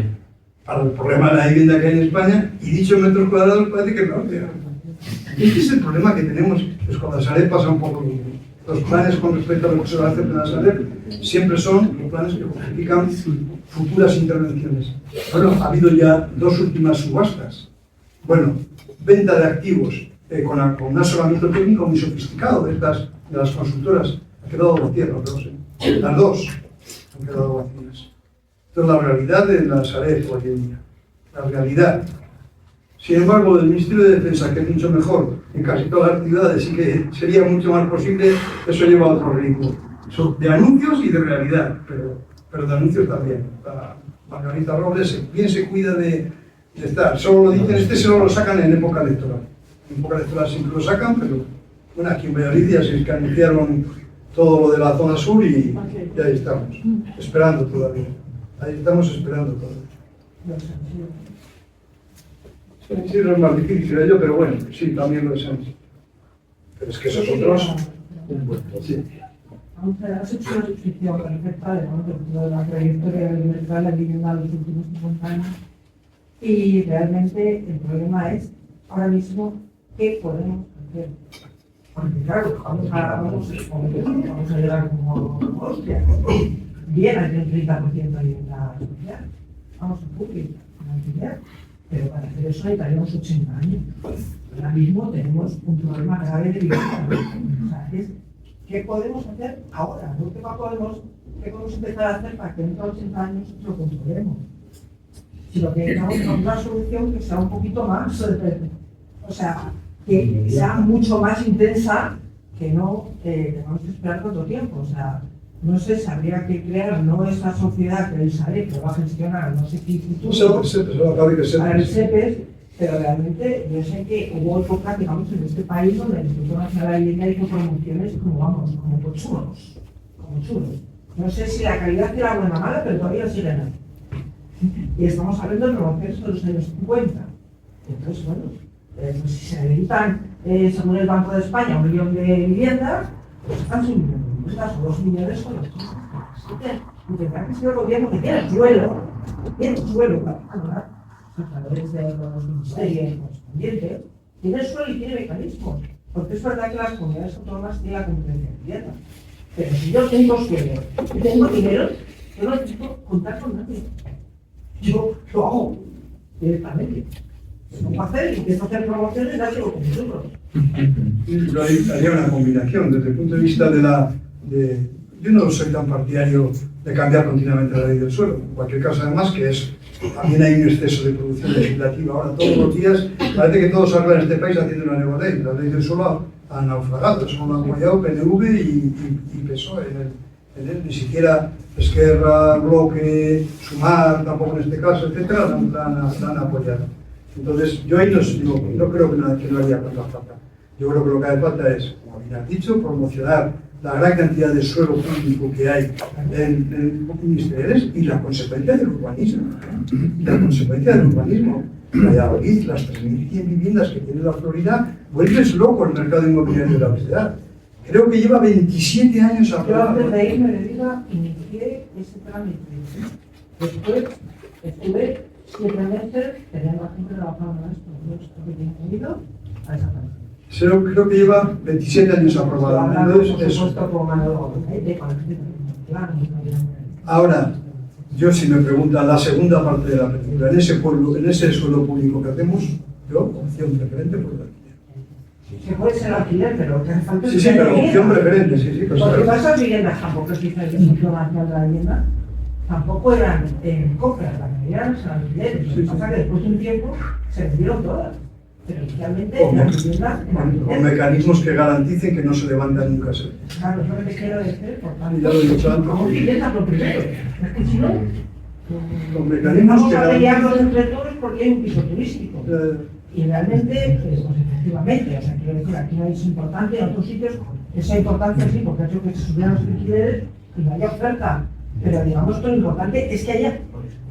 para el problema de la vivienda que hay en España y dicho en metros cuadrados parece que es la hostia. Este es el problema que tenemos, pues con la Sareb pasa un poco lo mismo. Los planes con respecto a lo que se va a hacer en la Sareb siempre son los planes que justifican futuras intervenciones. Bueno, ha habido ya 2 últimas subastas. Bueno, venta de activos con un asesoramiento técnico muy sofisticado de las consultoras. Ha quedado vacía, no sé. Las 2 han quedado vacías. Entonces, la realidad de la Sareb hoy en día, la realidad. Sin embargo, del Ministerio de Defensa, que es mucho mejor en casi todas las actividades y que sería mucho más posible, eso lleva a otro ritmo. Son de anuncios y de realidad, pero de anuncios también. La Margarita Robles bien se cuida de estar. Solo lo dicen, solo lo sacan en época electoral. En época electoral siempre lo sacan, pero bueno, aquí en Valladolid ya se anunciaron todo lo de la zona sur y ahí estamos, esperando todavía. Ahí estamos esperando todavía. Sí, no es más difícil ello, pero bueno, sí, también lo es. Pero es que esos otros... Sí. Has hecho una descripción perfecta de la trayectoria del mercado de la vivienda de los últimos 50 años y realmente el problema es ahora mismo qué podemos hacer. Porque claro, vamos a llegar como hostia. Bien, hay un 30% de vivienda social, vamos a público, en alquiler. Pero para hacer eso necesitaríamos 80 años. Ahora mismo tenemos un problema grave de vivienda. O sea, ¿qué podemos hacer ahora? ¿Qué podemos empezar a hacer para que dentro de 80 años lo controlemos? Si lo que necesitamos es una solución que sea un poquito más, o sea, que sea mucho más intensa, que no tengamos que esperar tanto tiempo. O sea, no sé si habría que crear no esa sociedad que el Sareb que va a gestionar no sé qué instituto para el SEPES, pero realmente yo sé que hubo épocas, digamos, en este país donde el Instituto Nacional de la Vivienda hizo promociones como churros. No sé si la calidad era buena o mala, pero todavía siguen ahí. Y estamos hablando de promociones de los años 50. Entonces, bueno, pues si se necesitan, según el Banco de España, 1 millón de viviendas, pues están subiendo. O 2 millones con las cosas. Tendrá que ser el gobierno que tiene el suelo para hablar a través de los ministerios correspondientes, tiene el suelo y tiene mecanismos. Porque es verdad que las comunidades autónomas tienen la competencia de vivienda. Pero si yo tengo suelo y tengo dinero, yo no necesito contar con nadie. Yo lo hago directamente. No puedo hacer y empiezo a hacer promociones y dárselo con nosotros. Yo haría una combinación desde el punto de vista yo no soy tan partidario de cambiar continuamente la ley del suelo. En cualquier caso, además, que es También hay un exceso de producción legislativa. Ahora, todos los días, parece que todos arreglan este país haciendo una nueva ley. La ley del suelo ha naufragado, eso lo han apoyado PNV y PSOE en él. Ni siquiera Esquerra, Bloque, Sumar, tampoco en este caso, etcétera, la han apoyado. Entonces, yo ahí no creo que no haya tanta falta. Yo creo que lo que hace falta es, como bien has dicho, promocionar la gran cantidad de suelo público que hay en ministeriales y la consecuencia del urbanismo. La consecuencia del urbanismo. Valladolid, las 3.100 viviendas que tiene la Florida, vuelves loco el mercado inmobiliario de la ciudad. Creo que lleva 27 años Yo aprobado. antes de irme le diga, inicié ese trámite. Después estuve 7 meses teniendo a gente trabajando en esto. Yo estoy bienvenido a esa parte. Creo que lleva 27 años aprobado. Entonces, eso. Ahora, yo si me preguntan la segunda parte de la película, en ese pueblo, en ese suelo público que hacemos, yo opción preferente por el alquiler. Se puede ser alquiler, pero que hace falta. Sí, pero opción preferente, sí. Pues, porque esas viviendas tampoco es diferente en función de la vivienda, tampoco eran compras, la mayoría eran alquileres. Lo que pasa es que después de un tiempo se vendieron todas. Pero inicialmente las viviendas con mecanismos que garanticen que no se levantan nunca. Claro, es lo que te quiero decir, por tanto, ya lo he dicho antes. como viviendas lo primero. Es que si no, con mecanismos vamos que a garanticen. pelearnos entre todos porque hay un piso turístico. Y realmente, pues efectivamente, o sea, quiero decir, aquí no es importante, en otros sitios esa importancia sí, porque ha hecho que se subieran los alquileres y no haya oferta. Pero digamos que lo importante es que haya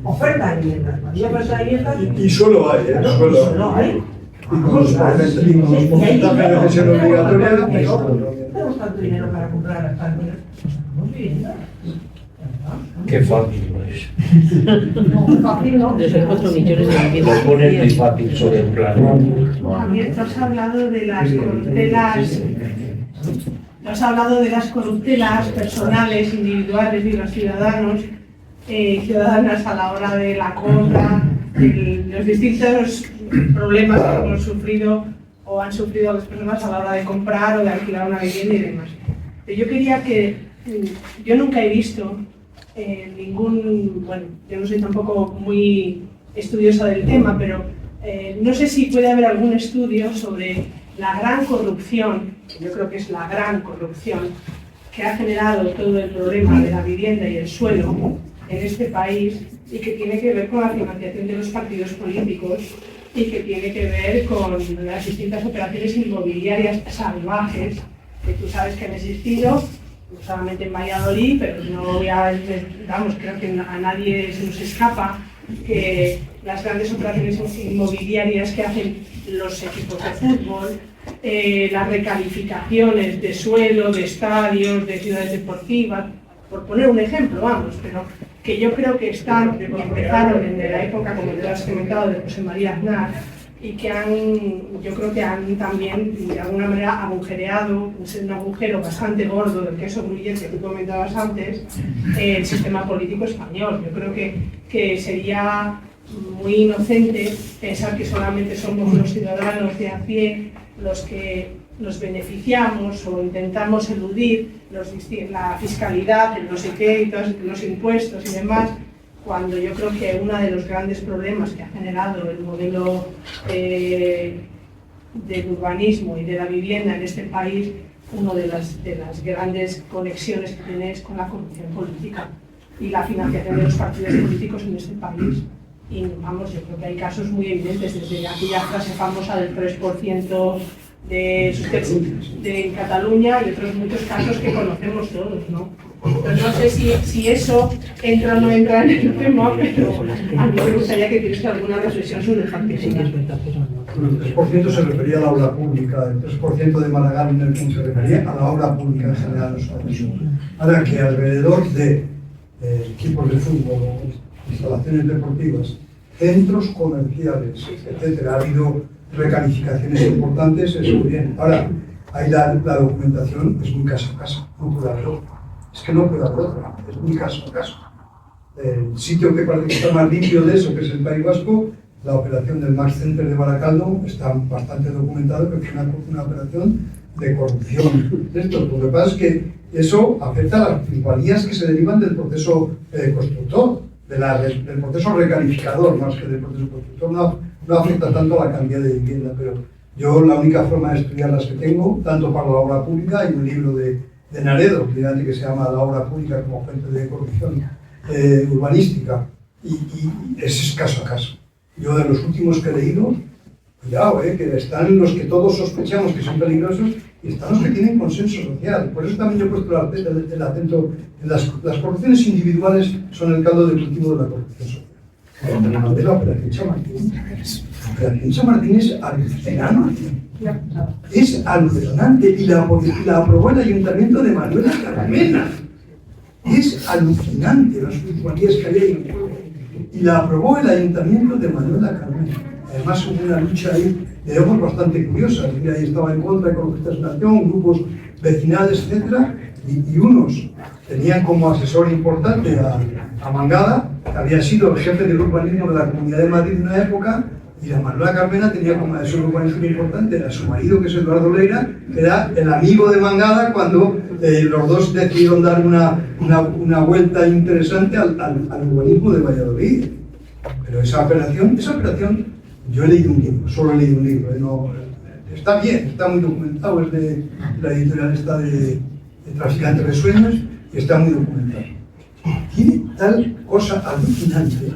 oferta de viviendas. Cuando haya oferta de viviendas. Y solo hay, Solo hay. Y con los porcentajes de cesión obligatoria. Tenemos tanto dinero para comprar hasta viviendas. Qué fácil es. No, fácil no. De esos 4 millones de viviendas. Lo pones muy fácil sobre el plano. Javier, tú has hablado de las corruptelas, personales, individuales de los ciudadanos, ciudadanas a la hora de la compra, los distintos problemas que hemos sufrido o han sufrido las personas a la hora de comprar o de alquilar una vivienda y demás. Pero yo quería que, yo nunca he visto bueno, yo no soy tampoco muy estudiosa del tema, pero no sé si puede haber algún estudio sobre la gran corrupción, que yo creo que es la gran corrupción, que ha generado todo el problema de la vivienda y el suelo en este país y que tiene que ver con la financiación de los partidos políticos y que tiene que ver con las distintas operaciones inmobiliarias salvajes que tú sabes que han existido, no solamente en Valladolid, pero no voy a, vamos, creo que a nadie se nos escapa que las grandes operaciones inmobiliarias que hacen los equipos de fútbol, las recalificaciones de suelo, de estadios, de ciudades deportivas, por poner un ejemplo, vamos, pero que yo creo que empezaron en la época, como te has comentado, de José María Aznar, y que yo creo que han también, de alguna manera, agujereado, es un agujero bastante gordo del queso gruyere que tú comentabas antes, el sistema político español. Yo creo que sería muy inocente pensar que solamente somos los ciudadanos de a pie los que nos beneficiamos o intentamos eludir la fiscalidad, el no sé qué, y todos los impuestos y demás, cuando yo creo que uno de los grandes problemas que ha generado el modelo del urbanismo y de la vivienda en este país, una de las grandes conexiones que tiene es con la corrupción política y la financiación de los partidos políticos en este país. Y vamos, yo creo que hay casos muy evidentes, desde aquella frase famosa del 3% de Cataluña y otros muchos casos que conocemos todos, ¿no? Entonces no sé si eso entra o no entra en el tema, pero a mí me gustaría que tuvieras alguna reflexión sobre el partido. El 3% se refería a la obra pública, el 3% de Maragall en el que se refería a la obra pública en general de los países. Ahora que alrededor de equipos de fútbol, instalaciones deportivas, centros comerciales, etcétera, ha habido recalificaciones importantes, es muy bien. Ahora, ahí la documentación es muy caso a caso, no puede haber otra. Es que no puede haber otra, es muy caso a caso. El sitio que parece que está más limpio de eso, que es el País Vasco, la operación del Max Center de Baracaldo, está bastante documentado que fue una operación de corrupción. Lo que pasa es que eso afecta a las plusvalías que se derivan del proceso constructor. del proceso recalificador más que del proceso constructor. No afecta tanto a la cantidad de vivienda, pero yo la única forma de estudiar las que tengo, tanto para la obra pública, hay un libro de Naredo, que se llama La obra pública como fuente de corrupción urbanística, y es caso a caso. Yo de los últimos que he leído, cuidado, que están los que todos sospechamos que son peligrosos y están los que tienen consenso social. Por eso también yo he puesto el acento en las corrupciones individuales son el caldo de cultivo de la corrupción social. De la Operación Chamartín. La Operación Chamartín es alucinante. Es alucinante y la aprobó el Ayuntamiento de Manuela Carmena. Es alucinante las plusvalías que había en el pueblo. Y la aprobó el Ayuntamiento de Manuela Carmena. Además hubo una lucha ahí de ojos bastante curiosa. Ahí estaba en contra de Ecologistas en Acción, grupos vecinales, etc. Y unos tenían como asesor importante a Mangada, que había sido el jefe del urbanismo de la Comunidad de Madrid en una época, y la Manuela Carmena tenía como asesor urbanístico importante a su marido, que es Eduardo Leira, que era el amigo de Mangada cuando los dos decidieron dar una vuelta interesante al urbanismo de Valladolid. Pero esa operación, yo he leído un libro, solo he leído un libro. Está bien, está muy documentado, es de la editorial esta de Traficantes de Sueños, y está muy documentado. Tiene tal cosa alucinante,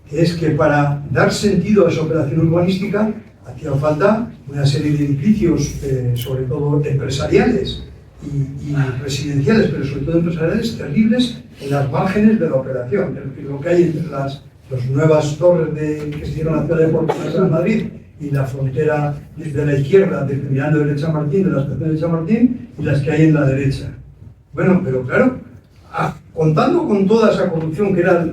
que es que para dar sentido a esa operación urbanística hacía falta una serie de edificios, sobre todo empresariales y residenciales, pero sobre todo empresariales, terribles en las márgenes de la operación. Es decir, lo que hay entre las nuevas torres que se hicieron en la ciudad de Portugal de Madrid y la frontera de la izquierda, terminando de Chamartín, de la estación de Chamartín, y las que hay en la derecha. Bueno, pero claro, contando con toda esa corrupción que era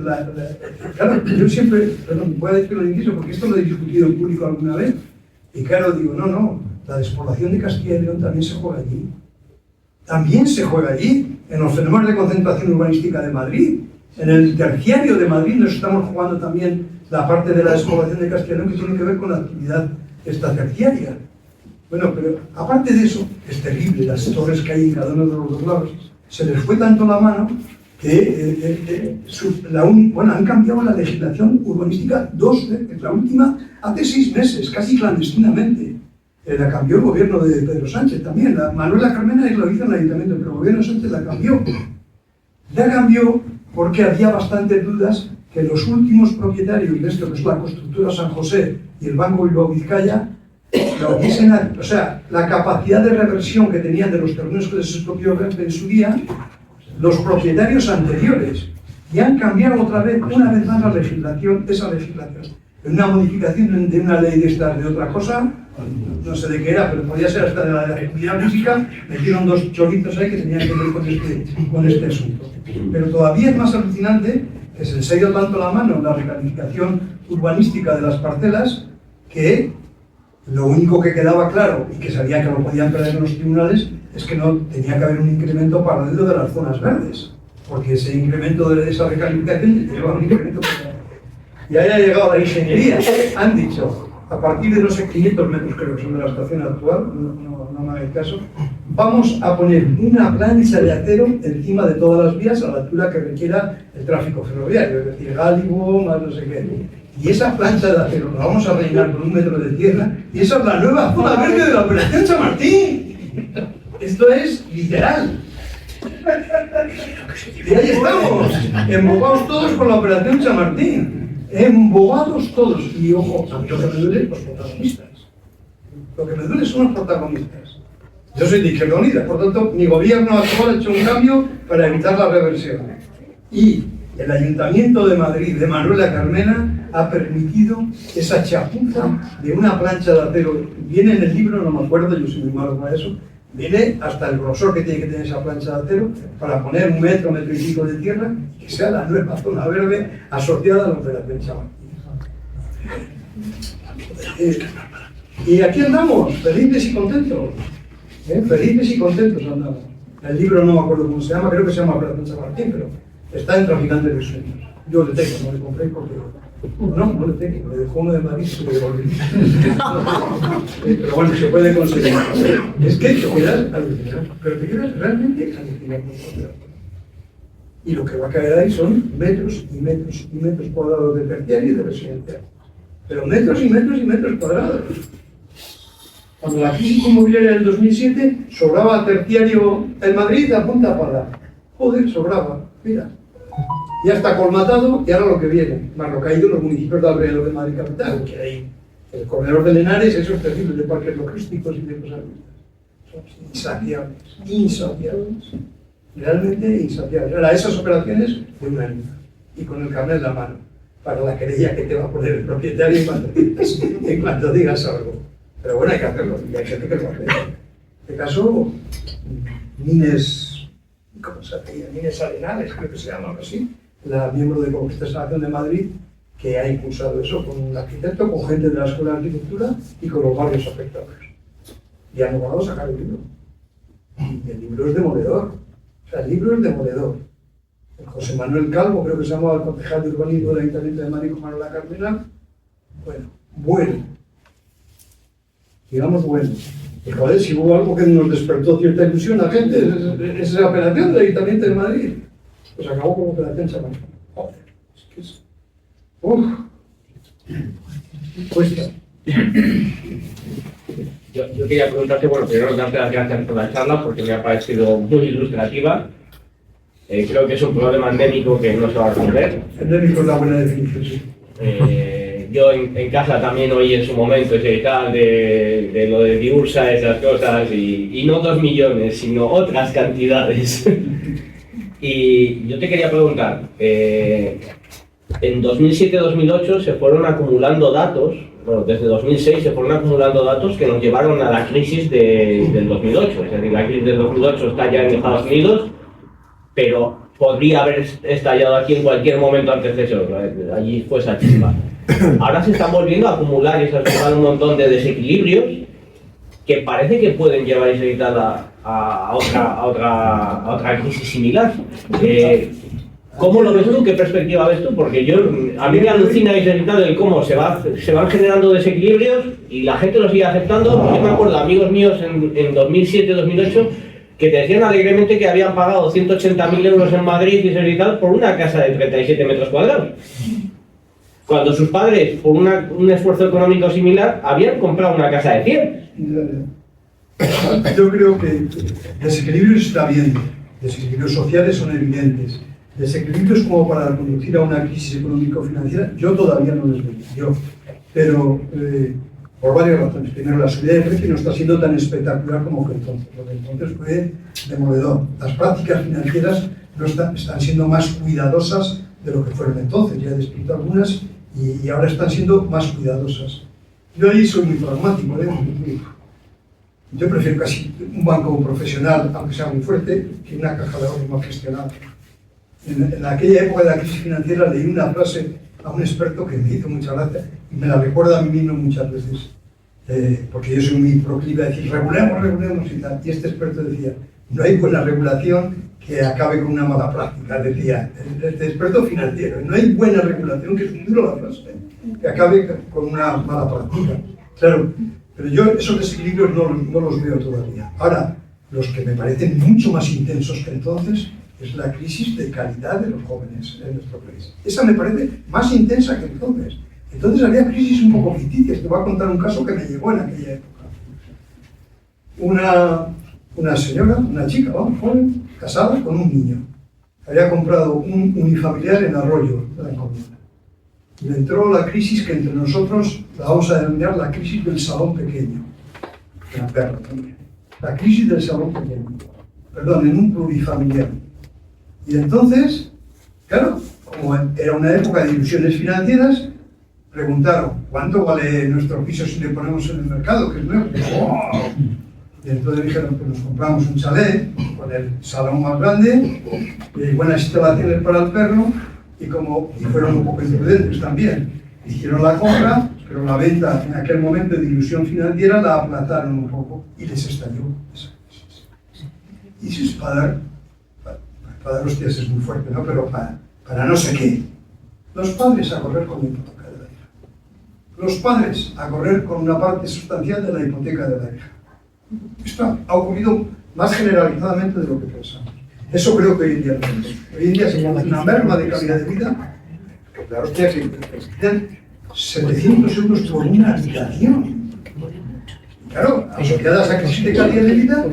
claro, yo siempre, voy a decirlo en inglés porque esto lo he discutido en público alguna vez, y claro, digo, no, la despoblación de Castilla y León también se juega allí. También se juega allí, en los fenómenos de concentración urbanística de Madrid. En el terciario de Madrid nos estamos jugando también la parte de la despoblación de Castilla y León que tiene que ver con la actividad esta terciaria. Bueno, pero aparte de eso, es terrible las torres que hay en cada uno de los dos lados. Se les fue tanto la mano que han cambiado la legislación urbanística 2 veces. La última hace 6 meses, casi clandestinamente. La cambió el gobierno de Pedro Sánchez también. Manuela Carmena lo hizo en el ayuntamiento, pero el gobierno de Sánchez la cambió. La cambió porque había bastantes dudas que los últimos propietarios de esto, que es la constructora San José y el Banco Bilbao Vizcaya, o sea, la capacidad de reversión que tenían de los terrenos que les expropió en su día, los propietarios anteriores, y han cambiado otra vez, una vez más esa legislación, en una modificación de una ley de estas de otra cosa, no sé de qué era, pero podía ser hasta de la actividad física, metieron 2 choritos ahí que tenían que ver con este asunto. Pero todavía es más alucinante que se les ha ido tanto la mano en la recalificación urbanística de las parcelas que lo único que quedaba claro y que sabía que lo podían perder en los tribunales es que no tenía que haber un incremento paralelo de las zonas verdes, porque ese incremento de esa recalificación lleva un incremento paralelo. Y ahí ha llegado la ingeniería. Han dicho, a partir de no sé 500 metros creo que son de la estación actual, no me hagáis caso, vamos a poner una plancha de acero encima de todas las vías a la altura que requiera el tráfico ferroviario, es decir, gálibo, más no sé qué. Y esa plancha de acero la vamos a rellenar con 1 metro de tierra y esa es la nueva zona verde de la Operación Chamartín. Esto es literal. Y ahí estamos, embobados todos con la Operación Chamartín. Embobados todos. Y ojo, a mí lo que me duele los protagonistas. Lo que me duele son los protagonistas. Yo soy de Izquierda Unida, por tanto, mi gobierno actual ha hecho un cambio para evitar la reversión. Y el Ayuntamiento de Madrid, de Manuela Carmena, ha permitido esa chapuza de una plancha de acero. Viene en el libro, no me acuerdo, yo soy muy malo para eso, viene hasta el grosor que tiene que tener esa plancha de acero para poner 1 metro, 1,5 metros de tierra, que sea la nueva zona verde asociada a la Operación Chamartín. Y aquí andamos, felices y contentos. Felices y contentos andamos. El libro no me acuerdo cómo se llama, creo que se llama Operación Chamartín, pero está en Traficantes de Sueños. Yo le tengo, no le compré porque... No le tengo, le dejó uno de Madrid y se lo devolví. Pero bueno, se puede conseguir. Es que te quedas alucinado, pero te quedas realmente alucinado. Y lo que va a caer ahí son metros y metros y metros cuadrados de terciario y de residencial. Pero metros y metros y metros cuadrados. Cuando la crisis inmobiliaria del 2007, sobraba terciario en Madrid a punta pala. Joder, sobraba. Mira. Ya está colmatado y ahora lo que viene. Más lo que ha ido en los municipios de alrededor de Madrid capital, que hay el corredor de Lenares, esos terribles de parques logísticos y de cosas así. Son insaciables. Insaciables. Realmente insaciables. Ahora, esas operaciones de una línea y con el carnet en la mano para la querella que te va a poner el propietario en cuanto digas algo. Pero bueno, hay que hacerlo y hay gente que lo hace. En este caso, Mines, ¿cómo se llama? Mines Arenales, creo que se llama algo así, la miembro de Contestación de Madrid, que ha impulsado eso con un arquitecto, con gente de la Escuela de Arquitectura y con los barrios afectados. Y han logrado sacar el libro. Y el libro es demoledor. O sea, el libro es demoledor. El José Manuel Calvo, creo que se llamaba el concejal de urbanismo del Ayuntamiento de Madrid, con Manuela Carmena. Bueno. Digamos bueno. Y joder, si hubo algo que nos despertó cierta ilusión a la gente, es la operación del Ayuntamiento de Madrid. Pues acabó como operación chaval. Joder, es que es... Cuesta. Yo quería preguntarte, bueno, primero darte las gracias por la charla porque me ha parecido muy ilustrativa. Creo que es un problema endémico que no se va a resolver. Endémico es la buena definición, sí. Yo en casa también oí en su momento ese tal de lo de Diursa, esas cosas, y no 2 millones, sino otras cantidades. Y yo te quería preguntar, en 2007-2008 se fueron acumulando datos, bueno, desde 2006 se fueron acumulando datos que nos llevaron a la crisis del 2008. Es decir, la crisis del 2008 está ya en Estados Unidos, pero podría haber estallado aquí en cualquier momento antes de eso. Allí fue esa chispa. Ahora se están volviendo a acumular y se acumulan un montón de desequilibrios que parece que pueden llevar a otra crisis similar. ¿Cómo lo ves tú? ¿Qué perspectiva ves tú? Porque a mí me alucina el cómo se van generando desequilibrios y la gente lo sigue aceptando. Yo me acuerdo de amigos míos en 2007-2008 que te decían alegremente que habían pagado 180.000 euros en Madrid y tal por una casa de 37 metros cuadrados. Cuando sus padres, por un esfuerzo económico similar, habían comprado una casa de 100. Yo creo que desequilibrios está bien, desequilibrios sociales son evidentes. Desequilibrios como para conducir a una crisis económico-financiera, yo todavía no les veo. Pero por varias razones. Primero, la subida de precio no está siendo tan espectacular como fue entonces. Lo de entonces fue demoledor. Las prácticas financieras no están siendo más cuidadosas de lo que fueron entonces. Ya he descrito algunas y ahora están siendo más cuidadosas. Yo ahí soy muy pragmático. Yo prefiero casi un banco profesional, aunque sea muy fuerte, que una caja de ahorros mal gestionada. En aquella época de la crisis financiera leí una frase a un experto que me hizo mucha gracia y me la recuerda a mí mismo muchas veces, porque yo soy muy proclive a decir regulemos y tal. Y este experto decía, no hay buena regulación que acabe con una mala práctica. Decía este experto financiero, no hay buena regulación, que es un duro la frase, que acabe con una mala práctica. Claro, pero yo esos desequilibrios no los veo todavía. Ahora, los que me parecen mucho más intensos que entonces es la crisis de calidad de los jóvenes en nuestro país. Esa me parece más intensa que entonces. Entonces había crisis un poco ficticias. Te voy a contar un caso que me llegó en aquella época. Una señora, una chica, joven, casada con un niño. Había comprado un unifamiliar en Arroyo, de la Comuna. Y le entró la crisis que entre nosotros la vamos a denominar la crisis del salón pequeño. En perro también. La crisis del salón pequeño. Perdón, en un plurifamiliar. Y entonces, claro, como era una época de ilusiones financieras, preguntaron, ¿cuánto vale nuestro piso si le ponemos en el mercado, que es nuevo? ¡Oh! Y entonces dijeron, pues nos compramos un chalet con el salón más grande, y buenas instalaciones para el perro, y fueron un poco imprudentes también. Hicieron la compra, pero la venta en aquel momento de ilusión financiera la aplazaron un poco y les estalló esa crisis. Y si es para dar hostias es muy fuerte, ¿no? Pero para no sé qué. Los padres a correr con la hipoteca de la hija. Los padres a correr con una parte sustancial de la hipoteca de la hija. Esto ha ocurrido más generalizadamente de lo que pensamos. Eso creo que hoy en día no es. Hoy en día se produce una merma de calidad de vida, que claro, hostia, que necesitan 700 euros por una habitación. Claro, asociadas a crisis de calidad de vida,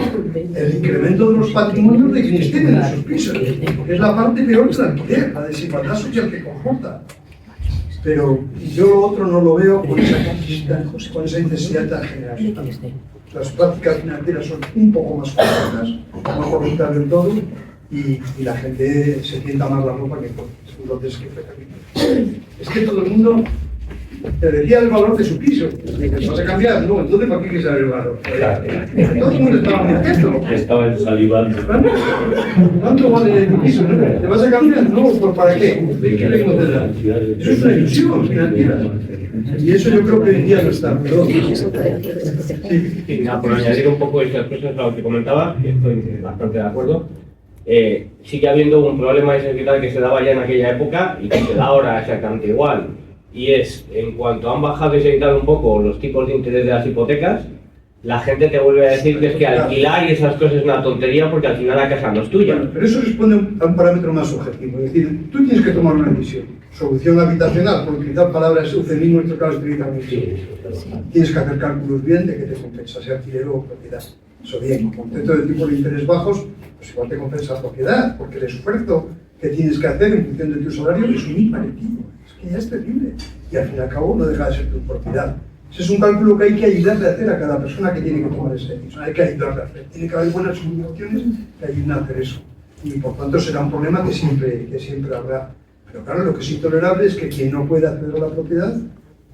el incremento de los patrimonios de quienes tienen esos pisos, que es la parte peor del alquiler, la desigualdad social que comporta. Pero yo lo otro no lo veo con esa necesidad tan general. Las prácticas financieras son un poco más complejas, no correctas del todo, y la gente se tienta más la ropa que con entonces es que todo el mundo te decía el valor de su piso. ¿Te vas a cambiar? No, entonces ¿para qué quieres saber el valor? Todo el mundo estaba muy atento. Estaba salivando. ¿Cuánto vale tu piso? ¿Te vas a cambiar? No, ¿por para qué? ¿De qué ritmo te da? Eso es una ilusión financiera. Y eso yo creo que hoy en día no está. Perdón. Sí, nada, por añadir un poco estas cosas a lo que comentaba, que estoy bastante de acuerdo. Sigue habiendo un problema esencial que se daba ya en aquella época y que se da ahora exactamente igual. Y es, en cuanto han bajado y se quitado un poco los tipos de interés de las hipotecas, la gente te vuelve a decir que es que alquilar y esas cosas es una tontería porque al final la casa no es tuya. Bueno, pero eso responde a un parámetro más objetivo. Es decir, tú tienes que tomar una decisión. Solución habitacional, por utilizar palabras eufemismo, esto claro, se utiliza mucho. Tienes que hacer cálculos bien de que te compensa, sea alquiler o propiedad. Eso bien, con concepto de tipo de interés bajos, pues igual te compensa la propiedad, porque el esfuerzo que tienes que hacer en función de tu salario es muy parecido. Es que ya es terrible. Y al fin y al cabo no deja de ser tu propiedad. Ese es un cálculo que hay que ayudarle a hacer a cada persona que tiene que tomar esa decisión. Hay que ayudarle a hacer. Tiene que haber buenas soluciones que ayuden a hacer eso. Y por tanto será un problema que siempre habrá. Pero claro, lo que es intolerable es que quien no puede acceder a la propiedad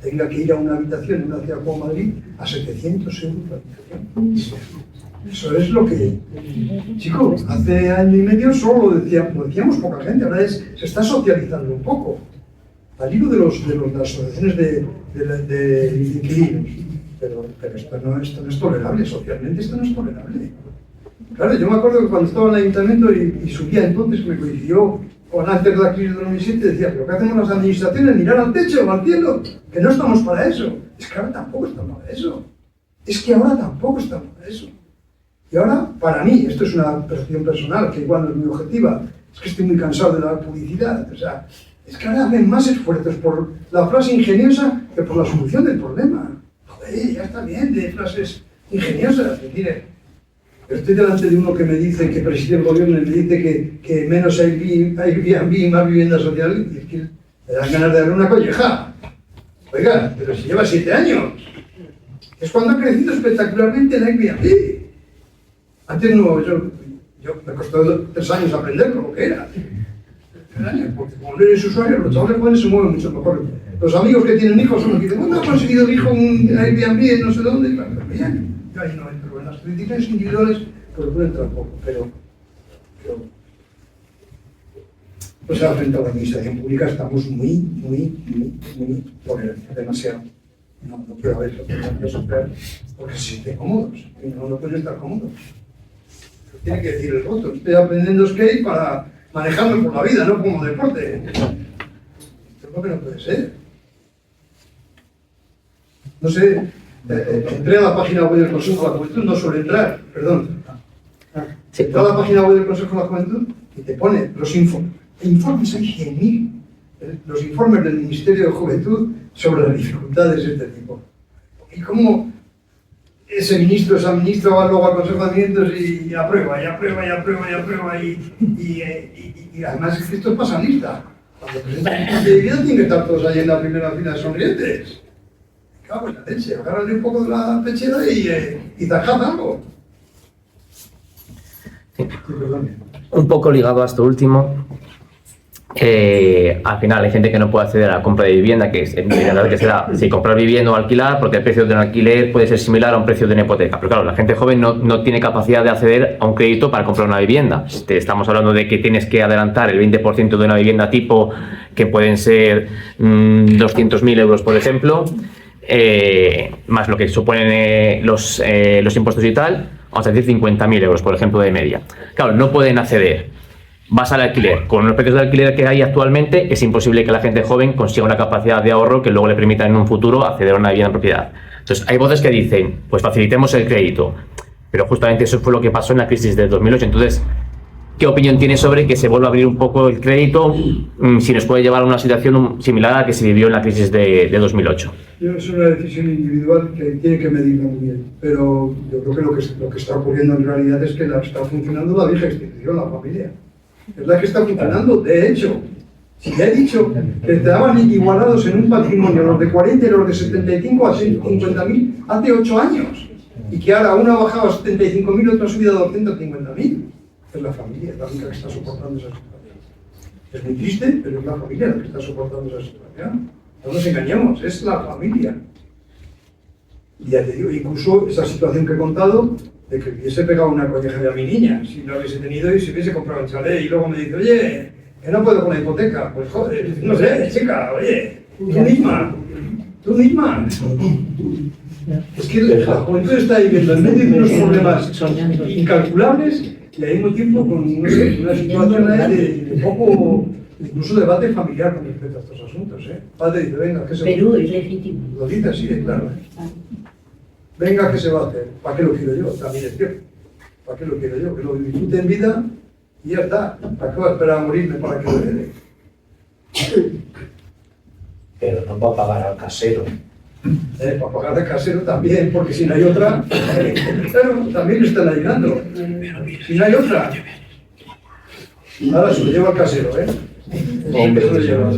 tenga que ir a una habitación en una ciudad como Madrid a 700 euros la habitación. Eso es lo que... Chicos, hace año y medio solo lo decíamos poca gente, ahora se está socializando un poco. Al hilo de las asociaciones de inquilinos. Pero esto no es tolerable, socialmente esto no es tolerable. Claro, yo me acuerdo que cuando estaba en el ayuntamiento y subía entonces, me coincidió con antes de la crisis de 2007, decía, pero ¿qué hacemos las administraciones? Mirar al techo o al cielo, que no estamos para eso. Es que ahora tampoco estamos para eso. Es que ahora tampoco estamos para eso. Y ahora, para mí, esto es una percepción personal, que igual no es muy objetiva, es que estoy muy cansado de la publicidad. O sea, es que ahora hacen más esfuerzos por la frase ingeniosa que por la solución del problema. Joder, ya está bien de frases ingeniosas. Es decir, estoy delante de uno que me dice, que preside el gobierno y me dice que menos Airbnb y más vivienda social, y es que me dan ganas de darle una colleja. Oiga, pero si lleva 7 años. Es cuando ha crecido espectacularmente el Airbnb. Antes no, yo me costó 3 años aprender lo que era. 3 años, porque como no eres usuario, los chavales jóvenes se mueven mucho mejor. Los amigos que tienen hijos son los que dicen, ¿cuándo ha conseguido el hijo un Airbnb en no sé dónde? Claro, pero bien, yo ahí no entro. En las críticas individuales, pues puedo entrar poco, pero o sea, frente a la administración pública estamos muy tolerantes, demasiado. No puede haber porque se sienten cómodos, y no pueden estar cómodos. Tiene que decir el voto. Estoy aprendiendo skate para manejarme por la vida, no como deporte. Creo que no puede ser. No sé, entré a la página web del Consejo de la Juventud, no suele entrar, perdón. Entré a la página web del Consejo de la Juventud y te pone los informes, hay 100.000, los informes del Ministerio de Juventud sobre las dificultades de este tipo. Y cómo ese ministro, esa ministra va luego al Consejo de Administración y aprueba, y además es que esto es pasanista. Cuando presentan de vivienda tienen que estar todos ahí en la primera fila sonrientes. Cago en la leche, agárrale un poco de la pechera y tajad algo. Un poco ligado a esto último, al final hay gente que no puede acceder a la compra de vivienda, que es que será si comprar vivienda o alquilar, porque el precio de un alquiler puede ser similar a un precio de una hipoteca. Pero claro, la gente joven no tiene capacidad de acceder a un crédito para comprar una vivienda. Estamos hablando de que tienes que adelantar el 20% de una vivienda tipo, que pueden ser 200.000 euros, por ejemplo, más lo que suponen los impuestos y tal, vamos a decir 50.000 euros, por ejemplo, de media. Claro, no pueden acceder. Vas al alquiler. Con los precios de alquiler que hay actualmente, es imposible que la gente joven consiga una capacidad de ahorro que luego le permita en un futuro acceder a una vivienda en propiedad. Entonces, hay voces que dicen, pues facilitemos el crédito. Pero justamente eso fue lo que pasó en la crisis de 2008. Entonces, qué opinión tiene sobre que se vuelva a abrir un poco el crédito, si nos puede llevar a una situación similar a la que se vivió en la crisis de 2008. Es una decisión individual que tiene que medirla muy bien, pero yo creo que lo que está ocurriendo en realidad es que está funcionando la vieja institución, la familia. Es la que está funcionando, de hecho. Si le he dicho que estaban igualados en un patrimonio los de 40 y los de 75 a 150.000 hace 8 años, y que ahora una ha bajado a 75.000 y otra ha subido a 250.000. Es la familia, es la única que está soportando esa situación. Es muy triste, pero es la familia la que está soportando esa situación. No nos engañemos, es la familia. Y ya te digo, incluso esa situación que he contado, de que hubiese pegado una colleja a mi niña, si no hubiese tenido y si hubiese comprado un chalet, y luego me dice, oye, que no puedo con la hipoteca. Pues joder, no sé, chica, oye, tú misma. Es que la juventud está viviendo en medio de unos problemas incalculables y al mismo tiempo con una situación de poco, incluso debate familiar con respecto a estos asuntos. Padre dice, venga, ¿qué se va a hacer? Perú es legítimo. Lo dice así, claro. Venga, ¿qué se va a hacer? ¿Para qué lo quiero yo? También es cierto. ¿Para qué lo quiero yo? Que lo disfrute en vida y ya está. ¿Para qué voy a esperar a morirme para que lo herede? Pero no va a pagar al casero. Para pagar de casero también, porque si no hay otra, claro, también lo están ayudando. Si no hay otra, ahora se lo lleva al casero, Hombre, Se lo lleva.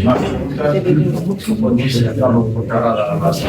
Más preguntas, pues se acabó por cada masa.